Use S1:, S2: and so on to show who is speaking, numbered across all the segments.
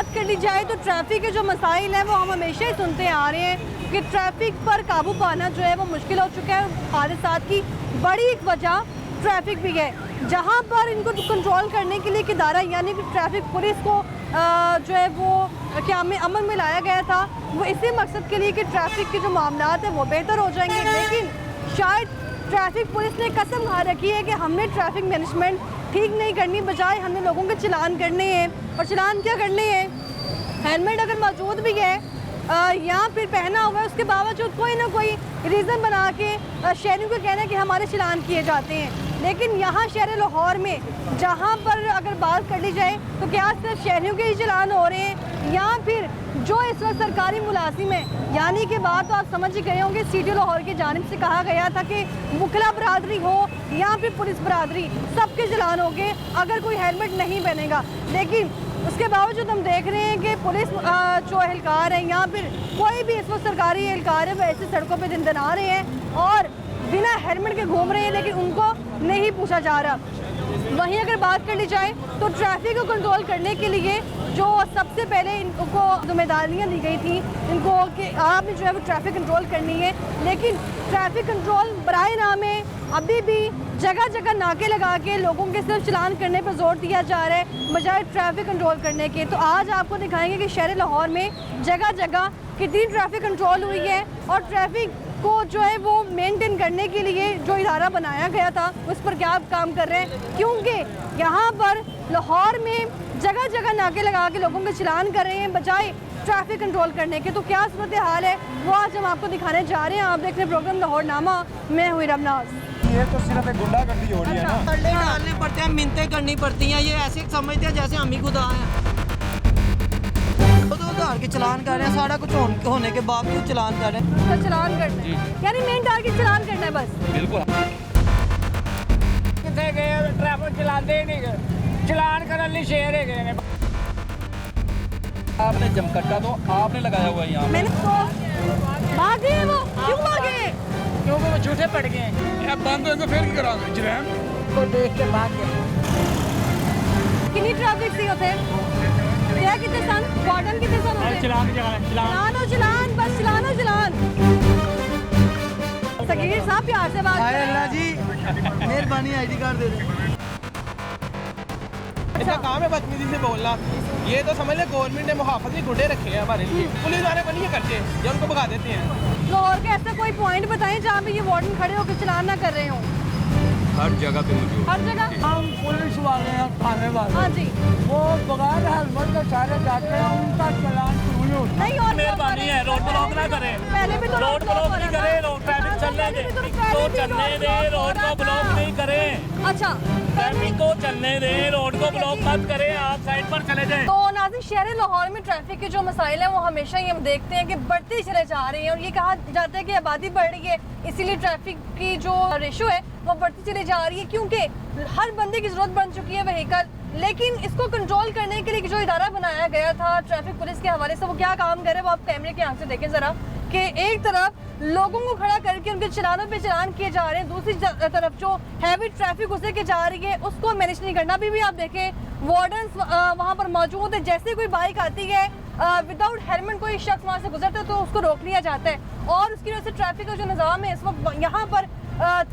S1: बात कर ली जाए तो ट्रैफिक के जो मसाइल हैं वो हम हमेशा ही सुनते आ रहे हैं कि ट्रैफिक पर काबू पाना जो है वो मुश्किल हो चुका है। हादसात की बड़ी एक वजह ट्रैफिक भी है, जहाँ पर इनको कंट्रोल करने के लिए एक इदारा यानी कि ट्रैफिक पुलिस को जो है वो क्या में अमल में लाया गया था, वो इसी मकसद के लिए कि ट्रैफिक के जो मामलात हैं वो बेहतर हो जाएंगे। लेकिन शायद ट्रैफिक पुलिस ने कसम खा रखी है कि हमने ट्रैफिक मैनेजमेंट ठीक नहीं करनी, बजाय हमने लोगों के चलान करने हैं। और चलान क्या करने हैं, हेलमेट अगर मौजूद भी है या फिर पहना हुआ है, उसके बावजूद कोई ना कोई रीज़न बना के शहरियों को कहना है कि हमारे चलान किए जाते हैं। लेकिन यहाँ शहर लाहौर में जहाँ पर अगर बात कर ली जाए तो क्या सिर्फ शहरियों के ही चलान हो रहे हैं या फिर जो इस वक्त सरकारी मुलाजिम है, यानी कि बात तो आप समझ ही गए होंगे, सिटी लाहौर की जानिब से कहा गया था कि मुखला बरादरी हो या फिर पुलिस बरादरी, सबके चलान होंगे अगर कोई हेलमेट नहीं पहनेगा। लेकिन उसके बावजूद हम देख रहे हैं कि पुलिस जो एहलकार है या फिर कोई भी इस वक्त सरकारी एहलकार है वो ऐसे सड़कों पर दिन दिन आ रहे हैं और बिना हेलमेट के घूम रहे हैं, लेकिन उनको नहीं पूछा जा रहा। वहीं अगर बात कर ली जाए तो ट्रैफिक को कंट्रोल करने के लिए जो सबसे पहले इनको जिम्मेदारियाँ दी गई थी इनको कि आपने जो है वो ट्रैफिक कंट्रोल करनी है, लेकिन ट्रैफिक कंट्रोल बराए नाम है अभी भी जगह जगह नाके लगा के लोगों के सिर्फ चलान करने पर जोर दिया जा रहा है बजाय ट्रैफिक कंट्रोल करने के। तो आज आपको दिखाएंगे कि शहर लाहौर में जगह जगह कितनी ट्रैफिक कंट्रोल हुई है और ट्रैफिक को जो है वो मेंटेन करने के लिए जो इदारा बनाया गया था उस पर क्या काम कर रहे हैं, क्योंकि यहाँ पर लाहौर में जगह जगह नाके लगा के लोगों के चलान कर रहे हैं बजाय ट्रैफिक कंट्रोल करने के। तो क्या सूरत हाल है वो आज हम आपको दिखाने जा रहे हैं। आप देख रहे हैं प्रोग्राम लाहौर नामा, मैं हुई रमनाज।
S2: ये तो सिर्फ एक गुंडागर्दी हो रही है ना,
S3: डंडे डालने पड़ते हैं, मिन्नतें करनी पड़ती हैं, ये ऐसे समझते हैं जैसे हम ही खुदा हैं। तो उधार के चलान कर रहे हैं, सारा कुछ होने के बावजूद चलान कर रहे हैं।
S1: तो चलान करना है यानी मेन टारगेट चलान करना है बस।
S2: बिल्कुल
S4: कितने गए ट्रैफिक चलाते नहीं गए, चलान करने लिए शेर है गए।
S2: आपने जमकट्टा तो आपने लगाया हुआ है यहाँ पे।
S1: मैंने तो भागे वो क्यों भागे,
S4: क्योंकि वो झूठे पड़ गए हैं।
S2: बंद हो फिर की करांगे जनाब
S4: को देख के भाग गए।
S1: कितनी ट्रैफिक सी होते क्या कितने सन वार्डन कितने सन होते
S4: चलान की जगह चलान
S1: चलानो चलान बस चलानो चलान। सगीर साहब प्यार से बात
S3: हाय अल्लाह जी, मेहरबानी आईडी कार्ड दे दें।
S5: इसका काम है बदतमीजी से बोलना। ये तो समझ ले गवर्नमेंट ने मुहाफिज गुंडे रखे हैं हमारे लिए, पुलिस वाले को नहीं करते या उनको भगा देते हैं।
S1: लाहौर का ऐसा कोई पॉइंट बताएं जहाँ पे ये वार्डन खड़े होकर चलान ना कर रहे हो।
S2: हर जगह पे मौजूद।
S1: हर जगह
S4: हम पुलिस वाले हैं, थाने वाले,
S1: हाँ जी
S4: वो बगैर हेलमेट के सारे जाते हैं, उनका चलान शुरू ही होता है।
S1: नहीं और
S6: मेहरबानी है रोड ब्लॉक ना करें,
S1: पहले भी तो
S6: रोड ब्लॉक नहीं करें, रोड ट्रैफिक चलने दे, तो चलने दे, रोड को ब्लॉक नहीं करें।
S1: अच्छा
S6: ट्रैफिक को चलने दे, रोड को ब्लॉक मत करें, आप साइड पर चले जाएं।
S1: तो नाज़रीन शहर लाहौर में ट्रैफिक के जो मसाइल हैं वो हमेशा ही हम देखते हैं कि बढ़ते चले जा रहे हैं और ये कहा जाता है कि आबादी बढ़ रही है इसीलिए ट्रैफिक की जो रेशो है वो बढ़ती चली जा रही है, क्योंकि हर बंदे की जरूरत बन चुकी है व्हीकल। लेकिन इसको कंट्रोल करने के लिए जो इदारा बनाया गया था ट्रैफिक पुलिस के हवाले से वो क्या काम करे वो आप कैमरे के आंख से देखें जरा कि एक तरफ लोगों को खड़ा करके उनके चलानों पे चलान किए जा रहे हैं, दूसरी तरफ जो हैवी ट्रैफिक गुजर के जा रही है उसको मैनेज नहीं करना। अभी भी आप देखें वार्डन्स वहाँ पर मौजूद है, जैसे कोई बाइक आती है विदाउट हेलमेट कोई शख्स वहाँ से गुजरता है तो उसको रोक लिया जाता है और उसकी वजह से ट्रैफिक का जो निज़ाम है इस वक्त यहाँ पर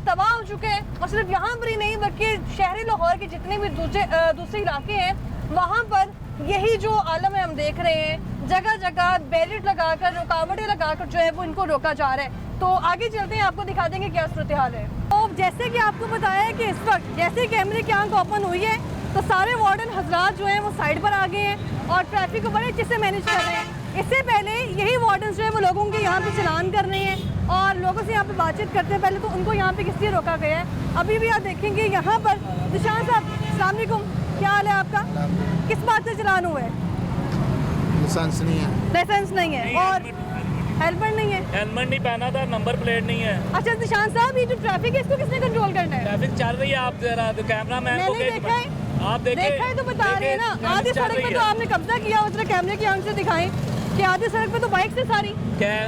S1: तबाह हो चुके हैं। और सिर्फ यहाँ पर ही नहीं बल्कि शहरी लाहौर के जितने भी दूसरे इलाके हैं वहाँ पर यही जो आलम है हम देख रहे हैं, जगह जगह बैरिकेड लगाकर रुकावटें लगाकर जो है वो इनको रोका जा रहा है। तो आगे चलते हैं, आपको दिखा देंगे क्या सूरत हाल है। तो जैसे कि आपको बताया है कि इस वक्त जैसे कैमरे की आंख ओपन हुई है तो सारे वार्डन हजरात जो हैं वो साइड पर आ गए हैं और ट्रैफिक को बड़े अच्छे से मैनेज कर रहे हैं। इससे पहले यही वार्डन जो है वो लोगों के यहाँ पे चलान कर रहे हैं और लोगों से यहाँ पे बातचीत करते हैं। पहले तो उनको यहाँ पे किस लिए रोका गया है, अभी भी आप देखेंगे यहाँ पर। निशान साहब अस्सलाम वालेकुम, क्या हाल है आपका? किस बात से चलान हुआ है?
S7: लाइसेंस नहीं है।
S1: लाइसेंस नहीं है और हेलमेट नहीं है।
S6: हेलमेट नहीं पहना था, नंबर प्लेट नहीं है।
S1: अच्छा निशान साहब, ये जो ट्रैफिक है इसको किसने कंट्रोल करना है?
S6: ट्रैफिक चल रही है, आप जरा कैमरा मैन को
S1: मैंने देखा है,
S6: आप
S1: देखा है तो बता रहे हैं ना। आधी सड़क पे तो आपने कब्जा किया, उस कैमरे की आंख से दिखाएं कि आधी सड़क पे तो बाइक से सारी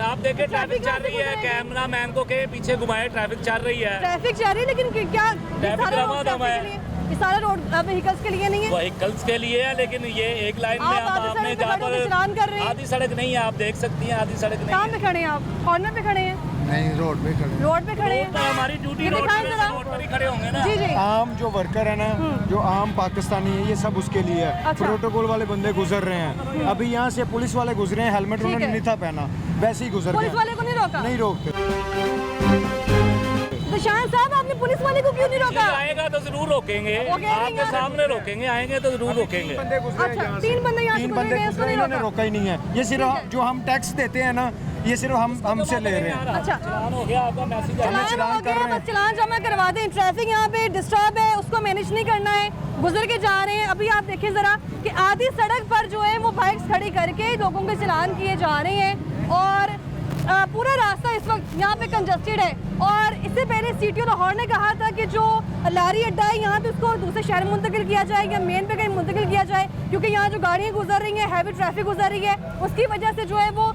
S6: आप देखे ट्रैफिक चल रही है, कैमरा मैन को के पीछे घुमाए, ट्रैफिक चल रही है।
S1: ट्रैफिक चल रही है लेकिन क्या
S6: ट्रैफिक रवा दवा है,
S1: ये सारा रोड व्हीकल्स के लिए नहीं है?
S6: व्हीकल्स के लिए है, लेकिन ये एक लाइन में
S1: आप आधी
S6: आपने
S1: सड़क पे
S6: जहाँ
S1: खड़े होकर चलान कर रहे हैं।
S6: आधी सड़क नहीं है, आप देख सकती हैं आधी सड़क नहीं
S1: कहाँ
S6: है।
S1: पे खड़े हैं आप? कॉर्नर पे खड़े हैं?
S7: नहीं रोड पे खड़े
S1: रोड पे खड़े
S6: रोड पर
S1: हैं?
S6: हमारी ड्यूटी
S1: ये
S6: रोड
S1: दिखाएं
S6: पे,
S1: जरा।
S6: रोड पर ही खड़े होंगे ना।
S1: जी जी।
S7: आम जो वर्कर है ना, जो आम पाकिस्तानी है, ये सब उसके लिए है।
S1: अच्छा।
S7: प्रोटोकॉल वाले बंदे गुजर रहे हैं। अभी यहाँ से पुलिस वाले गुजरे हैं, हेलमेट
S1: ठीक
S7: उन्होंने
S1: है।
S7: नहीं था पहना, वैसे ही गुजर
S1: पुलिस
S7: गए।
S1: वाले को नहीं रोका?
S7: नहीं रोकते।
S1: तो शाह साहब आपने पुलिस वाले को क्यों नहीं
S6: जी,
S1: रोका?
S6: आएगा तो जरूर रोकेंगे,
S1: वो कह रहे हैं
S6: आपके
S1: यहाँ-
S6: सामने रोकेंगे, आएंगे तो जरूर रोकेंगे।
S7: बंदे गुजरे हैं
S1: अच्छा,
S7: यहाँ
S1: तीन
S7: से।
S1: बंदे यहाँ से
S7: तीन
S1: गुजरे
S7: बंदे
S1: गए, उसको
S7: गुजरे,
S1: नहीं
S7: इन्होंने
S1: रोका?
S7: रोका ही नहीं है। ये सिर्फ जो हम टैक्स देते हैं ना, ये सिर्फ हमसे ले रहे हैं।
S1: अच्छा।
S6: चलान हो गया, आपका मैसेज आ गया।
S1: चलान हो
S7: कर
S1: गया,
S7: रहे हैं।
S1: बस चलान जमा करवा दें। ट्रैफिक यहाँ पे डिस्टर्ब है, उसको मैनेज नहीं करना है, गुजर के जा रहे हैं। अभी आप देखिए जरा कि आधी सड़क पर जो है वो बाइक्स खड़ी करके लोगों के चलान किए जा रहे हैं और पूरा रास्ता इस वक्त यहाँ पे कंजस्टेड है। और इससे पहले सीटीओ लाहौर ने कहा था कि जो लारी अड्डा है यहाँ पे उसको दूसरे शहर में मुंतकिल किया जाए या मेन पे कहीं मुंतकिल किया जाए, क्योंकि यहाँ जो गाड़ियाँ गुजर रही हैं, हैवी ट्रैफिक गुजर रही है, उसकी वजह से जो है वो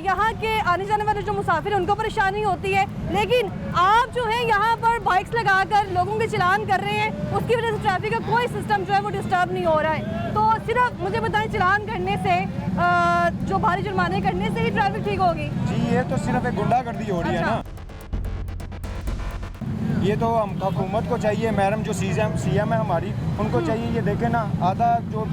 S1: यहाँ के आने जाने वाले जो मुसाफिर हैं उनको परेशानी होती है। लेकिन आप जो है यहाँ पर बाइक्स लगाकर लोगों के चलान कर रहे हैं, उसकी वजह से ट्रैफिक का कोई सिस्टम जो है वो डिस्टर्ब नहीं हो रहा है। तो सिर्फ मुझे बताएं, चलान करने से जो भारी जुर्माने करने से ही ट्रैफिक ठीक होगी?
S7: जी, ये तो सिर्फ एक गुंडागर्दी हो रही है ना। ये तो हम हुकूमत को चाहिए, मैडम जो सीएम है हमारी, उनको चाहिए। ये देखे ना, आधा जो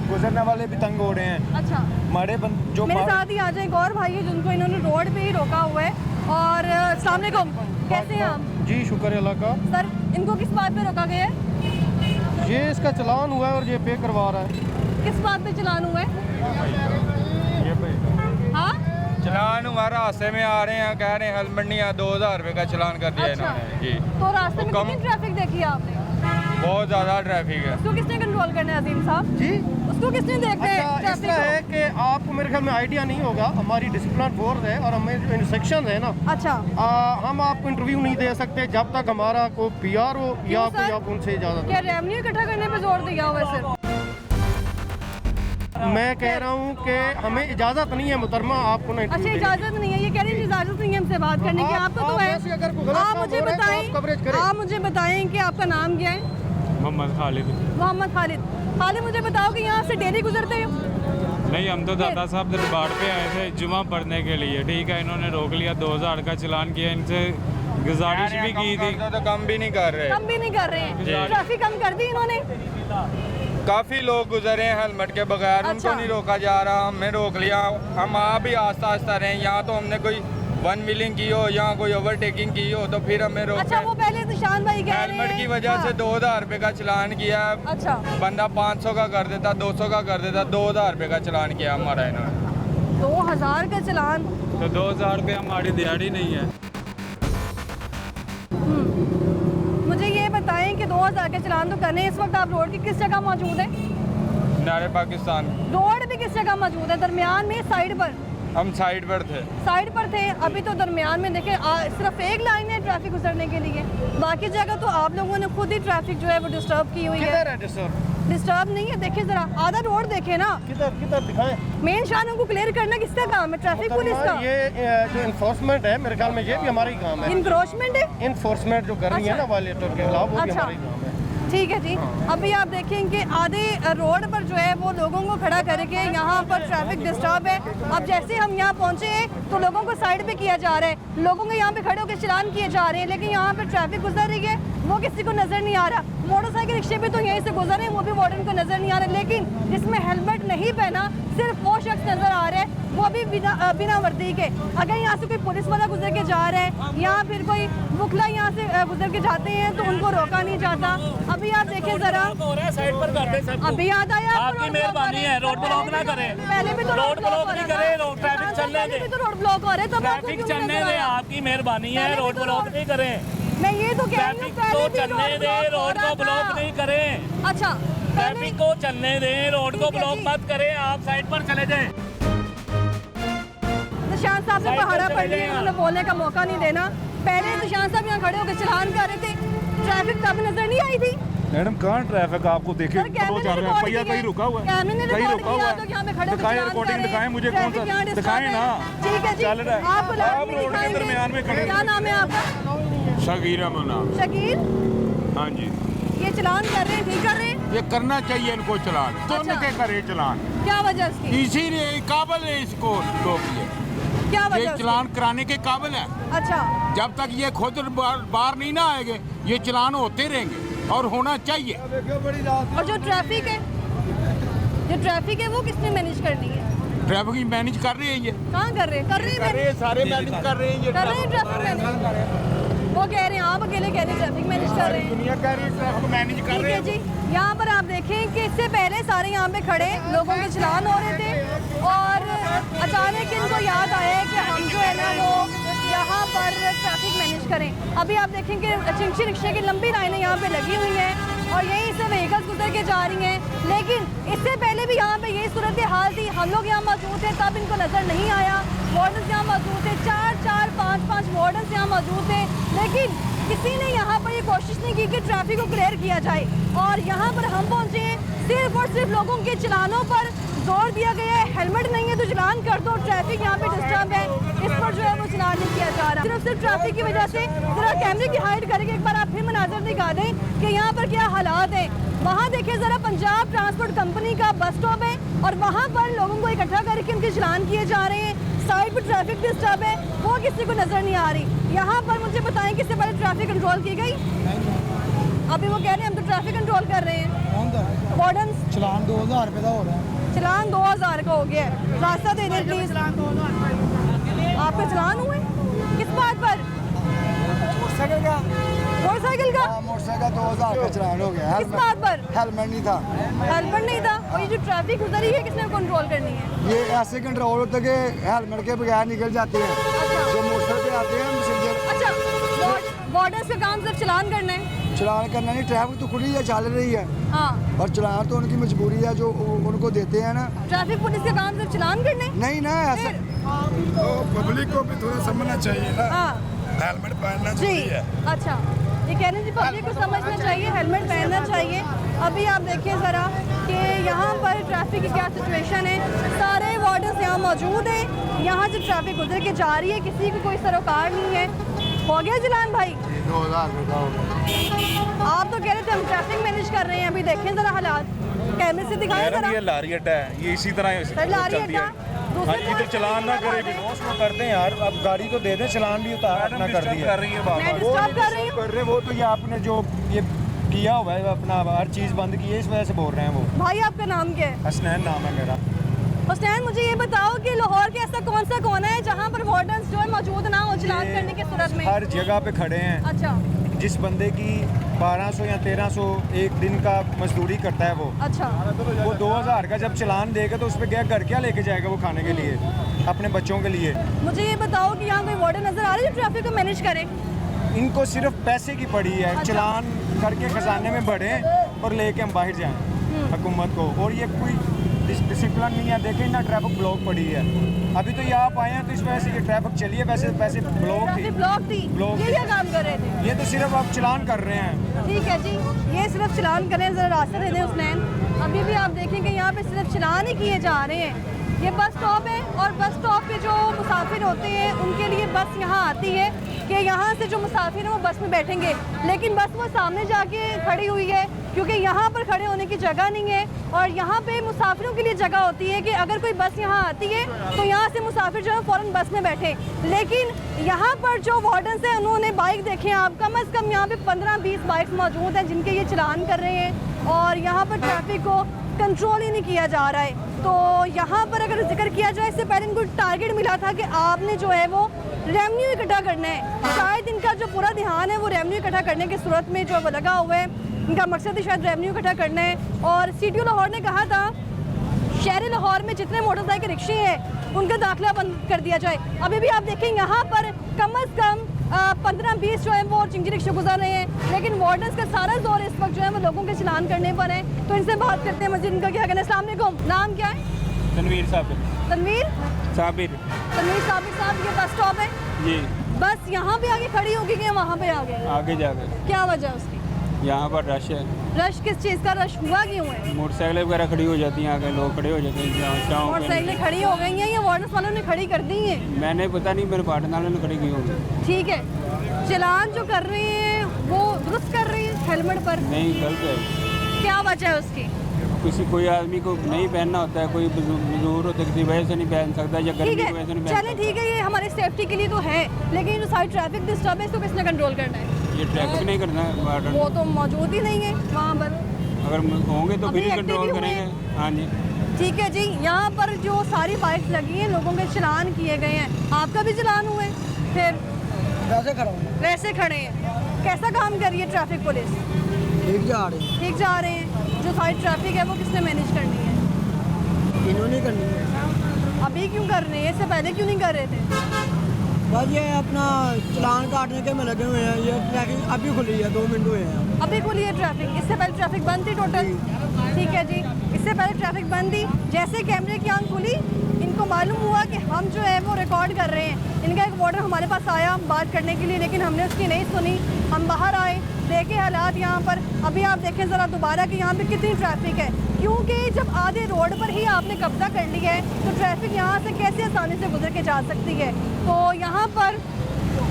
S7: गुजरने वाले भी तंग हो रहे हैं।
S1: अच्छा,
S7: हमारे जो
S1: मेरे साथ ही आ जाए एक और भाई है जिनको इन्होंने रोड पे ही रोका हुआ है। और अस्सलाम वालेकुम, कैसे हैं आप?
S8: जी शुक्र है अल्लाह का।
S1: सर, इनको किस बात पे रोका गया है?
S8: ये इसका चलान हुआ है और ये पे करवा रहा है।
S1: किस बात पे चलान हुआ है?
S8: ये पे
S1: हाँ,
S2: चलान हुआ, रास्ते में आ रहे हैं, कह रहे हैं हेलमेट नहीं है, 2000 रुपये का चलान कर दिया
S1: अच्छा।
S2: इन्होंने। जी,
S1: तो रास्ते में
S2: कम-
S1: कितनी ट्रैफिक देखी है आपने?
S2: बहुत ज़्यादा ट्रैफिक है।
S1: उसको किसने कंट्रोल करना है अजीम साहब?
S8: जी
S1: उसको किसने देखना है
S8: अच्छा, इस
S1: ट्रैफिक
S8: तरह है
S1: को?
S8: कि आपको मेरे ख्याल में आइडिया नहीं होगा, हमारी डिसिप्लिन फोर्स है और हमें जो इंस्ट्रक्शन है ना,
S1: अच्छा,
S8: हम आपको इंटरव्यू नहीं दे सकते जब तक हमारा कोई पीआर हो या
S1: क्यों
S8: कोई
S1: सर?
S8: आप उनसे इजाज़त
S1: क्या रेवेन्यू इकट्ठा करने पे जोर दिया हुआ है सिर्फ?
S8: मैं कह रहा हूँ कि हमें इजाज़त नहीं है मुहतरमा आपको ना
S1: अच्छा,
S8: इंटरव्यू देने की।
S1: इजाजत नहीं है, ये कह रही है इजाजत नहीं है हमसे बात करने की। आपको तो
S8: आप वैसे अगर कोई
S1: है।
S8: गलत
S1: आप
S8: काम
S1: मुझे
S8: हो रहा है तो
S1: बताएं,
S8: आप कवरेज करें।
S1: आप मुझे बताएं कि आपका नाम क्या है?
S9: मोहम्मद खालिद।
S1: मोहम्मद खालिद। खालिद, मुझे बताओ कि यहाँ से डेली गुजरते हो?
S9: नहीं, हम तो दादा साहब दरबार पे आए थे जुमा पढ़ने के लिए। ठीक है, इन्होंने रोक लिया, 2000 का चलान किया। इनसे गुजारिश भी की थी।
S2: तो कम भी नहीं कर रहे।
S1: कम भी नहीं कर रहे हैं, ट्रैफिक कम कर दी इन्होंने।
S2: काफ़ी लोग गुजरे हैं हेलमेट के बगैर,
S1: अच्छा।
S2: उनको नहीं रोका जा रहा, हमने रोक लिया। हम आप भी आस्ता आस्ता रहे, यहाँ तो हमने कोई वन व्हीलिंग की हो या कोई ओवरटेकिंग की हो तो फिर हमें रोक
S1: अच्छा, वो पहले निशान भाई कह रहे हैं
S2: हेलमेट की वजह से 2000 रुपये का चलान किया।
S1: अच्छा,
S2: बंदा 500 का कर देता, 200 का कर देता, 2000 रुपये का चलान किया हमारा इन्होंने।
S1: 2000 का चलान।
S9: तो 2000 रुपये हमारी दिहाड़ी नहीं है।
S1: मुझे ये बताएं कि 2000 के चलान तो करने, इस वक्त आप रोड की किस जगह मौजूद है?
S2: नारे पाकिस्तान,
S1: रोड भी किस जगह मौजूद है? दरमियान में, साइड पर?
S2: हम साइड पर थे।
S1: साइड पर थे, अभी तो दरमियान में। देखें, सिर्फ एक लाइन है ट्रैफिक गुजरने के लिए, बाकी जगह तो आप लोगों ने खुद ही ट्रैफिक जो है वो डिस्टर्ब की हुई है।
S8: किधर है सर?
S1: डिस्टर्ब नहीं है, देखिए जरा आधा रोड देखे ना।
S8: किधर किधर दिखाएं?
S1: मेन शानों को क्लियर करना किसका काम है? ट्रैफिक पुलिस का।
S8: ये जो इन्फोर्समेंट है मेरे ख्याल में ये भी हमारा ही काम है।
S1: इंक्रोचमेंट है।
S8: इन्फोर्समेंट जो कर रही है ना वायलेटर के खिलाफ, वो भी
S1: अच्छा।
S8: हमारा ही काम है।
S1: ठीक है जी। अभी आप देखें कि आधे रोड पर जो है वो लोगों को खड़ा करके यहाँ पर ट्रैफिक डिस्टर्ब है। अब जैसे हम यहाँ पहुँचे हैं तो लोगों को साइड पे किया जा रहा है, लोगों के यहाँ पे खड़े होकर चलान किए जा रहे हैं, लेकिन यहाँ पे ट्रैफिक गुजर रही है, वो किसी को नज़र नहीं आ रहा। मोटरसाइकिल रिक्शे भी तो यहीं से गुजर रहे हैं, वो भी वार्डन को नज़र नहीं आ रहा। लेकिन जिसमें हेलमेट नहीं पहना सिर्फ वो शख्स नज़र आ रहा है, वो भी बिना वर्दी के। अगर यहाँ से कोई पुलिस वाला गुजर के जा रहा है या फिर कोई बुखला यहाँ से गुजर के जाते हैं तो उनको रोका नहीं जाता। अभी आप देखें जरा,
S6: साइड पर कर दे सबको।
S1: अभी याद आया आपको?
S6: आपकी
S1: रोड ब्लॉक
S6: मेहरबानी
S1: हो रहे
S6: है, रोड ब्लॉक ना करें।
S1: पहले भी तो
S6: रोड ब्लॉक नहीं करें, रोड ट्रैफिक चलने
S1: पहले भी
S6: दें।
S1: तो रोड ब्लॉक हो रहे, तब आपको
S6: ट्रैफिक
S1: क्यों
S6: चलने
S1: नजर
S6: दें,
S1: आया?
S6: आपकी मेहरबानी है,
S1: पहले भी
S6: रोड
S1: तो
S6: ब्लॉक
S1: रोड-
S6: नहीं करें।
S1: मैं ये तो कह रही हूँ,
S6: ट्रैफिक
S1: पहले
S6: को
S1: भी
S6: चलने
S1: रोड
S6: दें,
S1: ब्लॉक हो
S6: रोड
S1: रहा
S6: को ब्लॉक
S1: था।
S6: नहीं करें।
S1: अच्छा,
S6: ट्रैफिक को चलने दें, रोड को
S1: ठीक है
S6: ब्लॉक
S1: जी।
S6: मत करें, आप साइड पर चले जाएं।
S1: निशान साहब ने
S6: साइड पर
S1: पहाड़ा
S6: चले
S1: पड़ लिया,
S6: जाएं।
S1: उन्हें बोलने का मौका नहीं देना। पहले निशान साहब यहाँ खड़े होकर चलान कर रहे थे, ट्रैफिक तब नजर नहीं आई थी।
S10: मैडम कहाँ ट्रैफिक आपको देखे
S1: सर, कैमरे ने रिकॉर्ड
S10: पहिया
S1: किया
S10: कहीं रुका हुआ है,
S1: कैमरे ने
S10: कहीं
S1: रिकॉर्ड
S10: रुका
S1: किया,
S10: हुआ
S1: तो यहाँ पे खड़े
S10: है।
S1: होकर
S10: दिखाएं
S1: चलान
S10: रिकॉर्डिंग,
S1: कर रहे
S10: दिखाएं
S1: हैं।
S10: मुझे कौन
S1: ट्रैफिक
S10: सा
S1: यहाँ डिस्टर्ब
S10: दिखाएं
S1: है।
S10: ना।
S1: ठीक है जी,
S10: चल रहा है।
S1: आप लाइव
S10: आप
S1: में
S10: रोड के
S1: दिखाएंगे।
S10: दरमियान में खड़े
S1: क्या नाम है आपका?
S10: शकीर अमन नाम।
S1: शकील।
S10: हाँ जी।
S1: ये चलान कर रहे हैं, ठीक कर रहे हैं?
S10: ये करना चाहिए इनको चलान, सुन
S1: अच्छा।
S10: के करे चलान,
S1: क्या वजह इसकी?
S10: इसीलिए काबिल है इसको लोग,
S1: क्या
S10: ये
S1: वजह
S10: चलान कराने के काबिल है।
S1: इसकी? अच्छा,
S10: जब तक ये खुद बाहर नहीं ना आएंगे ये चलान होते रहेंगे और होना चाहिए।
S1: और जो ट्रैफिक है, जो ट्रैफिक है वो किसने मैनेज करनी है?
S10: ट्रैफिक मैनेज कर रहे हैं ये,
S1: कहाँ कर रहे हैं? कर रहे हैं
S10: कर रहे हैं, सारे मैनेज कर रहे हैं ये
S1: कर रहे हैं ट्रैफिक मैनेज। वो कह रहे हैं, आप अकेले कह रहे हैं ट्रैफिक मैनेज कर रहे हैं।
S10: दुनिया कह रही है ट्रैफिक मैनेज कर
S1: ठीक
S10: रहे
S1: है
S10: हैं।
S1: जी, यहाँ पर आप देखें कि इससे पहले सारे यहाँ पे खड़े लोगों के चलान हो रहे थे और अचानक इनको याद आया है कि हम जो है ना वो यहाँ पर ट्रैफिक मैनेज करें। अभी आप देखें कि चिंची रिक्शे की लंबी लाइनें यहाँ पे लगी हुई हैं और यहीं से व्हीकल्स गुजर के जा रही हैं, लेकिन इससे पहले भी यहाँ पे यही सूरत हाल थी। हम लोग यहाँ मौजूद थे तब इनको नज़र नहीं आया, वार्डन्स यहाँ मौजूद थे, 4-4, 5-5 वार्डन्स यहाँ मौजूद थे, लेकिन किसी ने यहाँ पर ये कोशिश नहीं की कि ट्रैफिक को क्लियर किया जाए। और यहाँ पर हम पहुँचे हैं सिर्फ और सिर्फ लोगों के चलानों पर जोर दिया गया है। हेलमेट नहीं है तो चलान कर दो, ट्रैफिक यहाँ पे डिस्टर्ब है, इस पर जो है वो चलान नहीं किया जा रहा। सिर्फ ट्रैफिक की वजह से जरा कैमरे की हाइट करके एक बार आप फिर मनाजर दिखा दें कि यहाँ पर क्या हालात हैं। वहाँ देखिए ज़रा, पंजाब ट्रांसपोर्ट कंपनी का बस स्टॉप है और वहाँ पर लोगों को इकट्ठा करके उनके चलान किए जा रहे हैं। साइड पर ट्रैफिक डिस्टर्ब है, वो किसी को नज़र नहीं आ रही। यहाँ पर मुझे बताएं कि इससे पहले ट्रैफिक कंट्रोल की गई? अभी वो कह रहे हैं हम तो ट्रैफिक कंट्रोल कर रहे हैं। वार्डन
S4: चलान 2000 रुपये का हो रहा है।
S1: चलान 2000 का हो गया है, रास्ता दे दें प्लीज। आपके चलान हुए किस बात पर?
S4: मोटरसाइकिल का
S1: मोटरसाइकिल का?
S4: मोटरसाइकिल 2000 का चलान हो गया।
S1: किस बात पर?
S4: हेलमेट नहीं था।
S1: हेलमेट नहीं था। और ये जो ट्रैफिक गुजरी है किसने कंट्रोल करनी है?
S4: ये ऐसे कंट्रोल होता है कि हेलमेट के बगैर निकल जाते हैं जो मोटरसाइकिल पे आते हैं पैसेंजर।
S1: अच्छा, बॉर्डर्स का काम सिर्फ चलान करना है?
S4: चलान करना नहीं, ट्रैफिक तो खुली है, चल रही है,
S1: हाँ,
S4: और चलान तो उनकी मजबूरी है जो उनको देते हैं ना।
S1: ट्रैफिक पुलिस का काम सिर्फ चलान करना है?
S4: नहीं ना, ऐसा
S10: तो पब्लिक को भी थोड़ा समझना चाहिए ना,
S1: हाँ
S10: हेलमेट पहनना
S1: जी।
S10: चाहिए है।
S1: अच्छा, ये कह रहे हैं जी पब्लिक को समझना चाहिए, हेलमेट पहनना चाहिए। अभी आप देखिए ज़रा कि यहाँ पर ट्रैफिक की क्या सिचुएशन है। सारे वार्डन्स यहाँ मौजूद हैं, यहाँ से ट्रैफिक गुजर के जा रही है, किसी को कोई सरोकार नहीं है। हो गया चलान भाई?
S4: 2000 रुपये का हो गया।
S1: आप तो कह रहे थे हम ट्रैफिक मैनेज कर रहे हैं, अभी देखें ज़रा हालात, कैमरे से दिखाएं ज़रा।
S10: ये लारियट है, ये इसी तरह
S1: सर लारियत का
S10: हाँ, इधर चलान ना करे भी
S7: उसको करते हैं यार, अब गाड़ी तो दे दें, चलान भी उतार अपना कर दिया।
S10: कर रही है बाबा।
S1: मैं डिस्टर्ब कर रही हूँ।
S7: कर रहे वो तो ये आपने जो ये किया हुआ है अपना हर चीज़ बंद की है, इस वजह से बोल रहे हैं वो।
S1: भाई आपका नाम क्या है?
S7: हसनैन नाम है मेरा।
S1: हुसैन, मुझे ये बताओ कि लाहौर के ऐसा कौन सा कोना है जहाँ पर वार्डन्स जो है मौजूद ना हो चलान करने की सूरत में?
S7: हर जगह पे खड़े हैं।
S1: अच्छा
S7: जिस बंदे की 1200 या 1300 एक दिन का मजदूरी करता है
S1: अच्छा,
S7: वो 2000 का जब चलान देगा तो उस पर क्या घर क्या लेके जाएगा वो खाने के लिए, अपने बच्चों के लिए।
S1: मुझे ये बताओ कि यहाँ कोई वार्डन नजर आ रही है जो ट्रैफिक को मैनेज करे?
S7: इनको सिर्फ पैसे की पड़ी है, चलान करके खजाने में बढ़े और लेके हम बाहर जाएं हुकूमत को। और ये कोई डिसिप्लिन नहीं है, देखें ना ट्रैफिक ब्लॉक पड़ी है। अभी तो ये आप आए हैं तो इस वजह से ये ट्रैफिक चली है, वैसे ब्लॉक थी।
S1: ब्लॉक थी,
S7: ब्लॉक
S1: ये क्या काम कर रहे थे?
S7: ये तो सिर्फ आप चलान कर रहे हैं।
S1: ठीक है जी, ये सिर्फ चलान करें, ज़रा रास्ता दे दें हुसैन। अभी भी आप देखें कि यहाँ पे सिर्फ चलान ही किए जा रहे हैं। ये बस स्टॉप है और बस स्टॉप पे जो मुसाफिर होते हैं उनके लिए बस यहाँ आती है कि यहाँ से जो मुसाफिर हैं वो बस में बैठेंगे, लेकिन बस वो सामने जाके खड़ी हुई है क्योंकि यहाँ पर खड़े होने की जगह नहीं है। और यहाँ पे मुसाफिरों के लिए जगह होती है कि अगर कोई बस यहाँ आती है तो यहाँ से मुसाफिर जो है फ़ौरन बस में बैठे। लेकिन यहाँ पर जो वार्डन्स हैं उन्होंने बाइक देखे आप, कम अज़ कम यहाँ पे 15-20 बाइक्स मौजूद हैं जिनके ये चलान कर रहे हैं और यहाँ पर ट्रैफिक को कंट्रोल ही नहीं किया जा रहा है। तो यहाँ पर अगर जिक्र किया जाए, इससे पहले इनको टारगेट मिला था कि आपने जो है वो रेवेन्यू इकट्ठा करना है। शायद इनका जो पूरा ध्यान है वो रेवेन्यू इकट्ठा करने की सूरत में जो वो लगा हुआ है, इनका मकसद ही शायद रेवेन्यू इकट्ठा करना है। और CTO लाहौर ने कहा था शहर लाहौर में जितने मोटरसाइकिल रिक्शे हैं उनका दाखिला बंद कर दिया जाए। अभी भी आप देखें यहाँ पर कम अज़ कम 15-20 जो है वो चिंगी रिक्शे गुजर रहे हैं, लेकिन वार्डन्स का सारा जोर इस वक्त जो है वो लोगों के चलान करने पर है। तो इनसे बात करते हैं मजीद, इनका क्या कहना है। अस्सलाम वालेकुम, नाम क्या है?
S9: तनवीर साबिर।
S1: तनवीर
S9: साबिर
S1: साहब, ये बस स्टॉप है?
S9: जी।
S1: बस यहाँ पे आगे खड़ी होगी कि वहाँ पे आगे
S9: आगे जाकर
S1: क्या वजह उसकी?
S9: यहाँ पर रश है।
S1: रश किस चीज़ का रश हुआ क्यों है?
S9: मोटरसाइकिलें वगैरह खड़ी हो जाती हैं, आगे लोग खड़े हो जाते हैं।
S1: मोटरसाइकिलें खड़ी हो गई हैं या वार्डर्स वालों ने खड़ी कर दी हैं?
S9: मैंने पता नहीं, मेरे पार्टनर वालों ने खड़ी की होगी।
S1: ठीक है, चलान जो कर रहे हैं वो दुरुस्त कर रहे हैं हेलमेट पर?
S9: नहीं, गलत है।
S1: क्या वजह है उसकी?
S9: कोई आदमी को नहीं पहनना होता है, कोई बुजुर्ग होता है किसी वजह से नहीं पहन सकता, या गर्मी
S1: ठीक
S9: की वजह से
S1: है,
S9: नहीं पहन
S1: चलें ठीक है, ये हमारी सेफ्टी के लिए तो है, लेकिन जो सारी ट्रैफिक डिस्टर्बेंस को किसने कंट्रोल करना है?
S9: सकता। ये ट्रैफिक नहीं करना है वार्डन,
S1: वो तो मौजूद ही नहीं है वहाँ पर।
S9: अगर होंगे तो
S1: अभी
S9: फिर ही
S1: एक्टिव
S9: कंट्रोल
S1: ही हुए
S9: करेंगे। हाँ जी।
S1: ठीक है जी, यहाँ पर जो सारी बाइक्स लगी हैं लोगों के चलान किए गए हैं, आपका भी चलान हुए? फिर वैसे खड़े हैं, कैसा काम कर रही है ट्रैफिक पुलिस?
S3: ठीक जा रहे
S1: ठीक जा रहे हैं। जो सारी ट्रैफिक है वो किसने मैनेज करनी है?
S3: इन्होंने करनी है।
S1: अभी क्यों कर रहे हैं, इससे पहले क्यों नहीं कर रहे थे?
S3: बस ये अपना चलान काटने के में लगे हुए हैं। ये ट्रैफिक अभी खुली है, 2 मिनट हुए हैं।
S1: अभी खुली है ट्रैफिक, इससे पहले ट्रैफिक बंद थी टोटल? ठीक है जी, इससे पहले ट्रैफिक बंद थी। जैसे कैमरे की आंख खुली, इनको मालूम हुआ कि हम जो है वो रिकॉर्ड कर रहे हैं। इनका एक वार्डर हमारे पास आया बात करने के लिए, लेकिन हमने उसकी नहीं सुनी। हम बाहर आए, देखे हालात यहाँ पर। अभी आप देखें ज़रा दोबारा कि यहाँ पे कितनी ट्रैफिक है, क्योंकि जब आधे रोड पर ही आपने कब्जा कर लिया है तो ट्रैफिक यहाँ से कैसे आसानी से गुजर के जा सकती है। तो यहाँ पर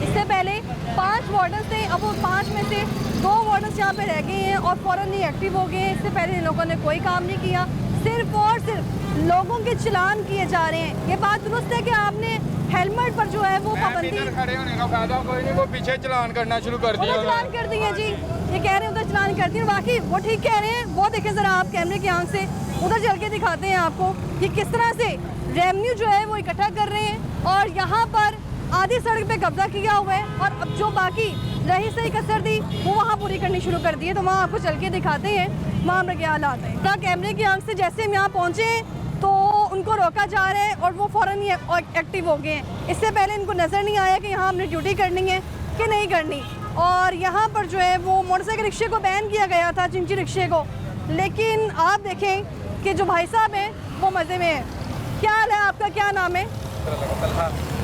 S1: इससे पहले 5 वार्डर्स थे, अब वो 5 में से 2 वार्डर्स यहाँ पे रह गए हैं और फ़ौरन ही एक्टिव हो गए हैं। इससे पहले इन लोगों ने कोई काम नहीं किया, सिर्फ और सिर्फ लोगों के चलान किए जा रहे हैं। ये बात दुरुस्त है कि आपने हेलमेट पर जो है वो पाबंदी,
S2: खड़े होने का फायदा कोई नहीं, वो पीछे चलान करना शुरू कर दिया।
S1: उधर चलान कर दिए जी, ये कह रहे हैं उधर चलान कर दिए। बाकी वो ठीक कह रहे हैं, वो देखें ज़रा आप कैमरे की आंख से, उधर चल के दिखाते हैं आपको कि किस तरह से रेवेन्यू जो है वो इकट्ठा कर रहे हैं और यहाँ पर आधी सड़क पे कब्जा किया हुआ है और अब जो बाकी रही सही कसर थी वो वहाँ पूरी करनी शुरू कर दी है। तो वहाँ आपको चल के दिखाते हैं वहाँ पर क्या हालात है। क्या कैमरे की आंख से जैसे हम यहाँ पहुँचे तो उनको रोका जा रहा है और वो फ़ौरन ही एक्टिव हो गए हैं। इससे पहले इनको नज़र नहीं आया कि यहाँ हमने ड्यूटी करनी है कि नहीं करनी। और यहाँ पर जो है वो मोटरसाइकिल रिक्शे को बैन किया गया था, चिंची रिक्शे को, लेकिन आप देखें कि जो भाई साहब हैं वो मज़े में है। क्या हाल है आपका, क्या नाम है?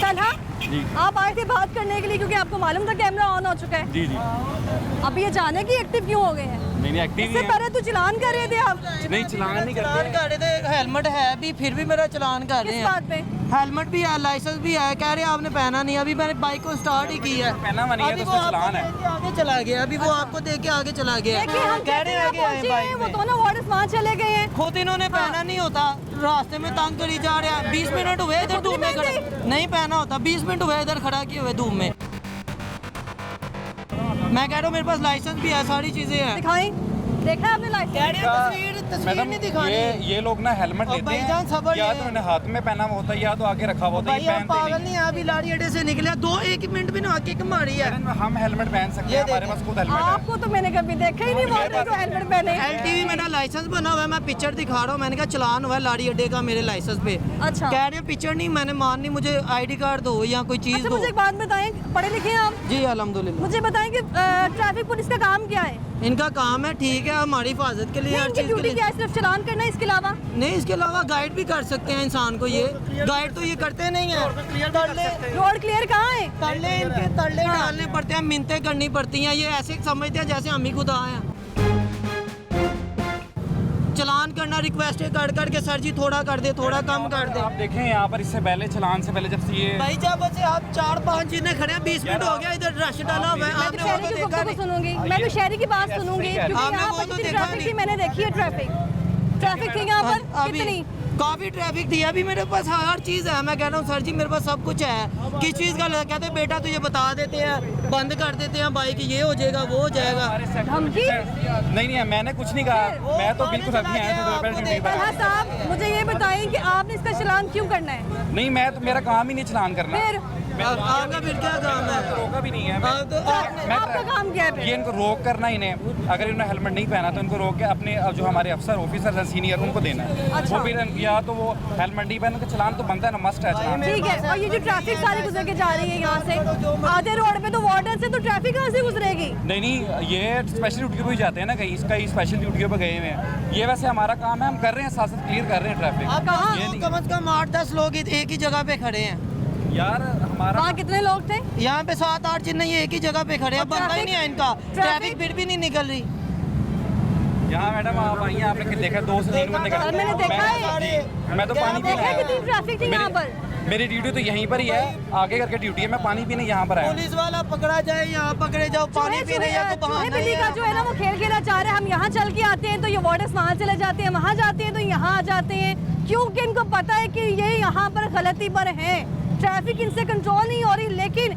S1: तलहा जी। आप आए थे बात करने के लिए क्योंकि आपको मालूम था कैमरा ऑन हो चुका है?
S9: जी जी।
S1: अब ये जाने की एक्टिव क्यों हो गए हैं?
S9: नहीं एक्टिव
S1: इससे पहले तो चलान कर रहे थे आप।
S9: नहीं, चलान नहीं
S3: चलान कर रहे थे, हेलमेट है भी, फिर भी मेरा चलान कर रहे
S1: किस
S3: हैं।
S1: बात पे?
S3: हेलमेट भी है, लाइसेंस भी है, कह रहे हैं आपने पहना नहीं। अभी मैंने बाइक को स्टार्ट ही की है,
S9: पहना हुआ नहीं है
S3: अभी
S9: तो
S3: वो
S9: उसमें चलान है।
S3: आपको देख के आगे चला गया, अभी वो आपको देख के आगे चला गया।
S1: देखिए हम
S3: कह रहे हैं कि आए
S1: पहुंचे हैं,
S3: बाइक
S1: वो
S3: में।
S1: दोनों वार्डर्स वहाँ चले गए हैं।
S3: खुद इन्होंने पहना नहीं होता, रास्ते में तंग करी जा रहे हैं। 20 मिनट हुए इधर धूप में खड़ा, नहीं पहना होता, 20 मिनट हुए इधर खड़ा किए हुए धूप में। मैं कह रहा हूँ मेरे पास लाइसेंस भी है, सारी चीजें हैं।
S1: दिखाएं, देखा है आपने लाइसेंस?
S3: कह रहे हैं तस्वीर नहीं दिखानी।
S10: ये लोग ना हेलमेट
S3: और
S10: लेते
S3: भाईजान
S10: हैं,
S3: सबर
S10: या
S3: है।
S10: तो इन्हें हाथ में पहना हुआ होता है या तो आगे रखा हुआ होता है,
S3: भाई
S10: ये
S3: आप
S10: पहनते
S3: पागल
S10: नहीं।
S3: नहीं है, अभी लाड़ी अड्डे से निकले 2-1 मिनट भी ना किक मारी है।
S10: हम हेलमेट पहन सकते हैं, हमारे पास खुद हेलमेट है।
S1: आपको तो मैंने कभी देखा ही नहीं वार्डर को हेलमेट पहने।
S3: LTV मेरा लाइसेंस बना हुआ है, मैं पिक्चर दिखा रहा हूँ। मैंने कहा चलान हुआ है लाड़ी अड्डे का मेरे लाइसेंस पे।
S1: अच्छा।
S3: कह रहे हैं पिक्चर नहीं, मैंने माननी, मुझे ID कार्ड दो या कोई चीज
S1: अच्छा,
S3: दो।
S1: मुझे एक बात बताएं, पढ़े लिखे हैं आप?
S3: जी अल्हम्दुलिल्लाह।
S1: मुझे बताएं कि ट्रैफिक पुलिस का काम क्या है?
S3: इनका काम है, ठीक है, हमारी हिफाजत के लिए,
S1: नहीं,
S3: हर
S1: इनकी
S3: चीज के
S1: ड्यूटी
S3: लिए।
S1: क्या है? सिर्फ चलान करना है, इसके अलावा?
S3: नहीं, इसके अलावा गाइड भी कर सकते हैं इंसान को। ये गाइड तो ये करते नहीं है।
S1: रोड क्लियर कहाँ है?
S3: तरले इनके तरले डालने पड़ते हैं, मिन्नतें करनी पड़ती हैं। ये ऐसे समझते हैं जैसे हम ही खुदा हैं। चलान करना, रिक्वेस्ट कर के सर जी थोड़ा कर दे, थोड़ा कम कर दे।
S10: आप देखें यहाँ पर इससे पहले चलान से पहले जब से ये
S3: भाई जब से आप 4-5 जिन्हें खड़े हैं, 20 मिनट हो गया, इधर रश डाला हुआ है।
S1: मैं
S3: आपने
S1: तो
S3: वो
S1: शहरी
S3: तो
S1: की
S3: देखा
S1: गुफ्तगू
S3: नहीं।
S1: सुनूंगी, मैं तो शहरी की बात सुनूंगी क्योंकि
S3: आपने
S1: यहाँ
S3: वो
S1: पर
S3: तो
S1: जितनी
S3: देखा
S1: ट्रैफिक थी
S3: नहीं।
S1: मैंने देखी है। ट्रैफिक थी यहाँ पर
S3: अभी
S1: कितनी?
S3: काफी ट्रैफिक थी। अभी मेरे पास हर चीज है। मैं कह रहा हूँ सर जी मेरे पास सब कुछ है। किस चीज का कहते हैं बेटा तुझे बता देते हैं, बंद कर देते हैं बाइक, ये हो जाएगा वो हो जाएगा।
S1: धमकी?
S10: नहीं, मैंने कुछ नहीं कहा, मैं तो बिल्कुल अभी आया था ड्यूटी पर।
S1: तलहा साहब, मुझे ये बताएं कि आपने इसका चलान क्यों करना है?
S10: नहीं, मैं तो मेरा काम ही नहीं चलान करना।
S1: फिर
S3: आपका फिर क्या काम है?
S10: रोका भी नहीं है।
S1: आपका काम क्या है?
S10: ये इनको रोक करना इन्हें, अगर इन्होंने हेलमेट नहीं पहना तो इनको रोक के अपने जो हमारे अफसर ऑफिसर हैं सीनियर उनको देना है।
S1: अच्छा।
S10: वो फिर या तो वो हेलमेट नहीं पहना, तो चलान तो बनता है ना, मस्ट है चलान।
S1: ठीक है, और ये जो ट्रैफिक सारी गुजर के जा रही है यहाँ से आधे रोड पे, तो वार्डर से तो ट्रैफिक कहाँ से गुजरेगी?
S10: नहीं, ये स्पेशल ड्यूटी पे ही जाते हैं ना कहीं, इसका ही स्पेशल ड्यूटी पे गए हुए हैं। ये वैसे हमारा काम है, हम कर रहे हैं, साथ साथ क्लियर कर रहे हैं ट्रैफिक।
S3: आप कम से कम 8-10 लोग एक ही जगह पे खड़े हैं
S10: यार। हमारा
S1: वहाँ कितने लोग थे?
S3: यहाँ पे 7-8 जिन्हें ये एक ही जगह पे खड़े हैं, बनता ही नहीं है इनका। ट्रैफिक फिर भी नहीं निकल रही।
S10: यहाँ मैडम आप आई हैं, आपने देखा 2 से 3 बंदे
S1: सर मैंने देखा है,
S10: मैं तो पानी पीने
S1: देखा है
S10: आया
S1: कितनी ट्रैफिक थी यहाँ पर।
S10: मेरी ड्यूटी तो यहीं पर ही है, आगे करके ड्यूटी है, मैं पानी पीने यहाँ पर आया।
S3: पुलिस वाला पकड़ा जाए यहाँ पकड़े जाओ पानी पीने या तो बहाना
S1: बिल्ली का जो है ना वो खेल खेला चाह रहे हैं, हम यहाँ चल के आते हैं तो ये वार्डर्स वहाँ चले जाते हैं, वहाँ जाते हैं तो यहाँ आ जाते हैं, क्योंकि इनको पता है कि ये यहाँ पर गलती पर हैं, ट्रैफिक इनसे कंट्रोल नहीं हो रही, लेकिन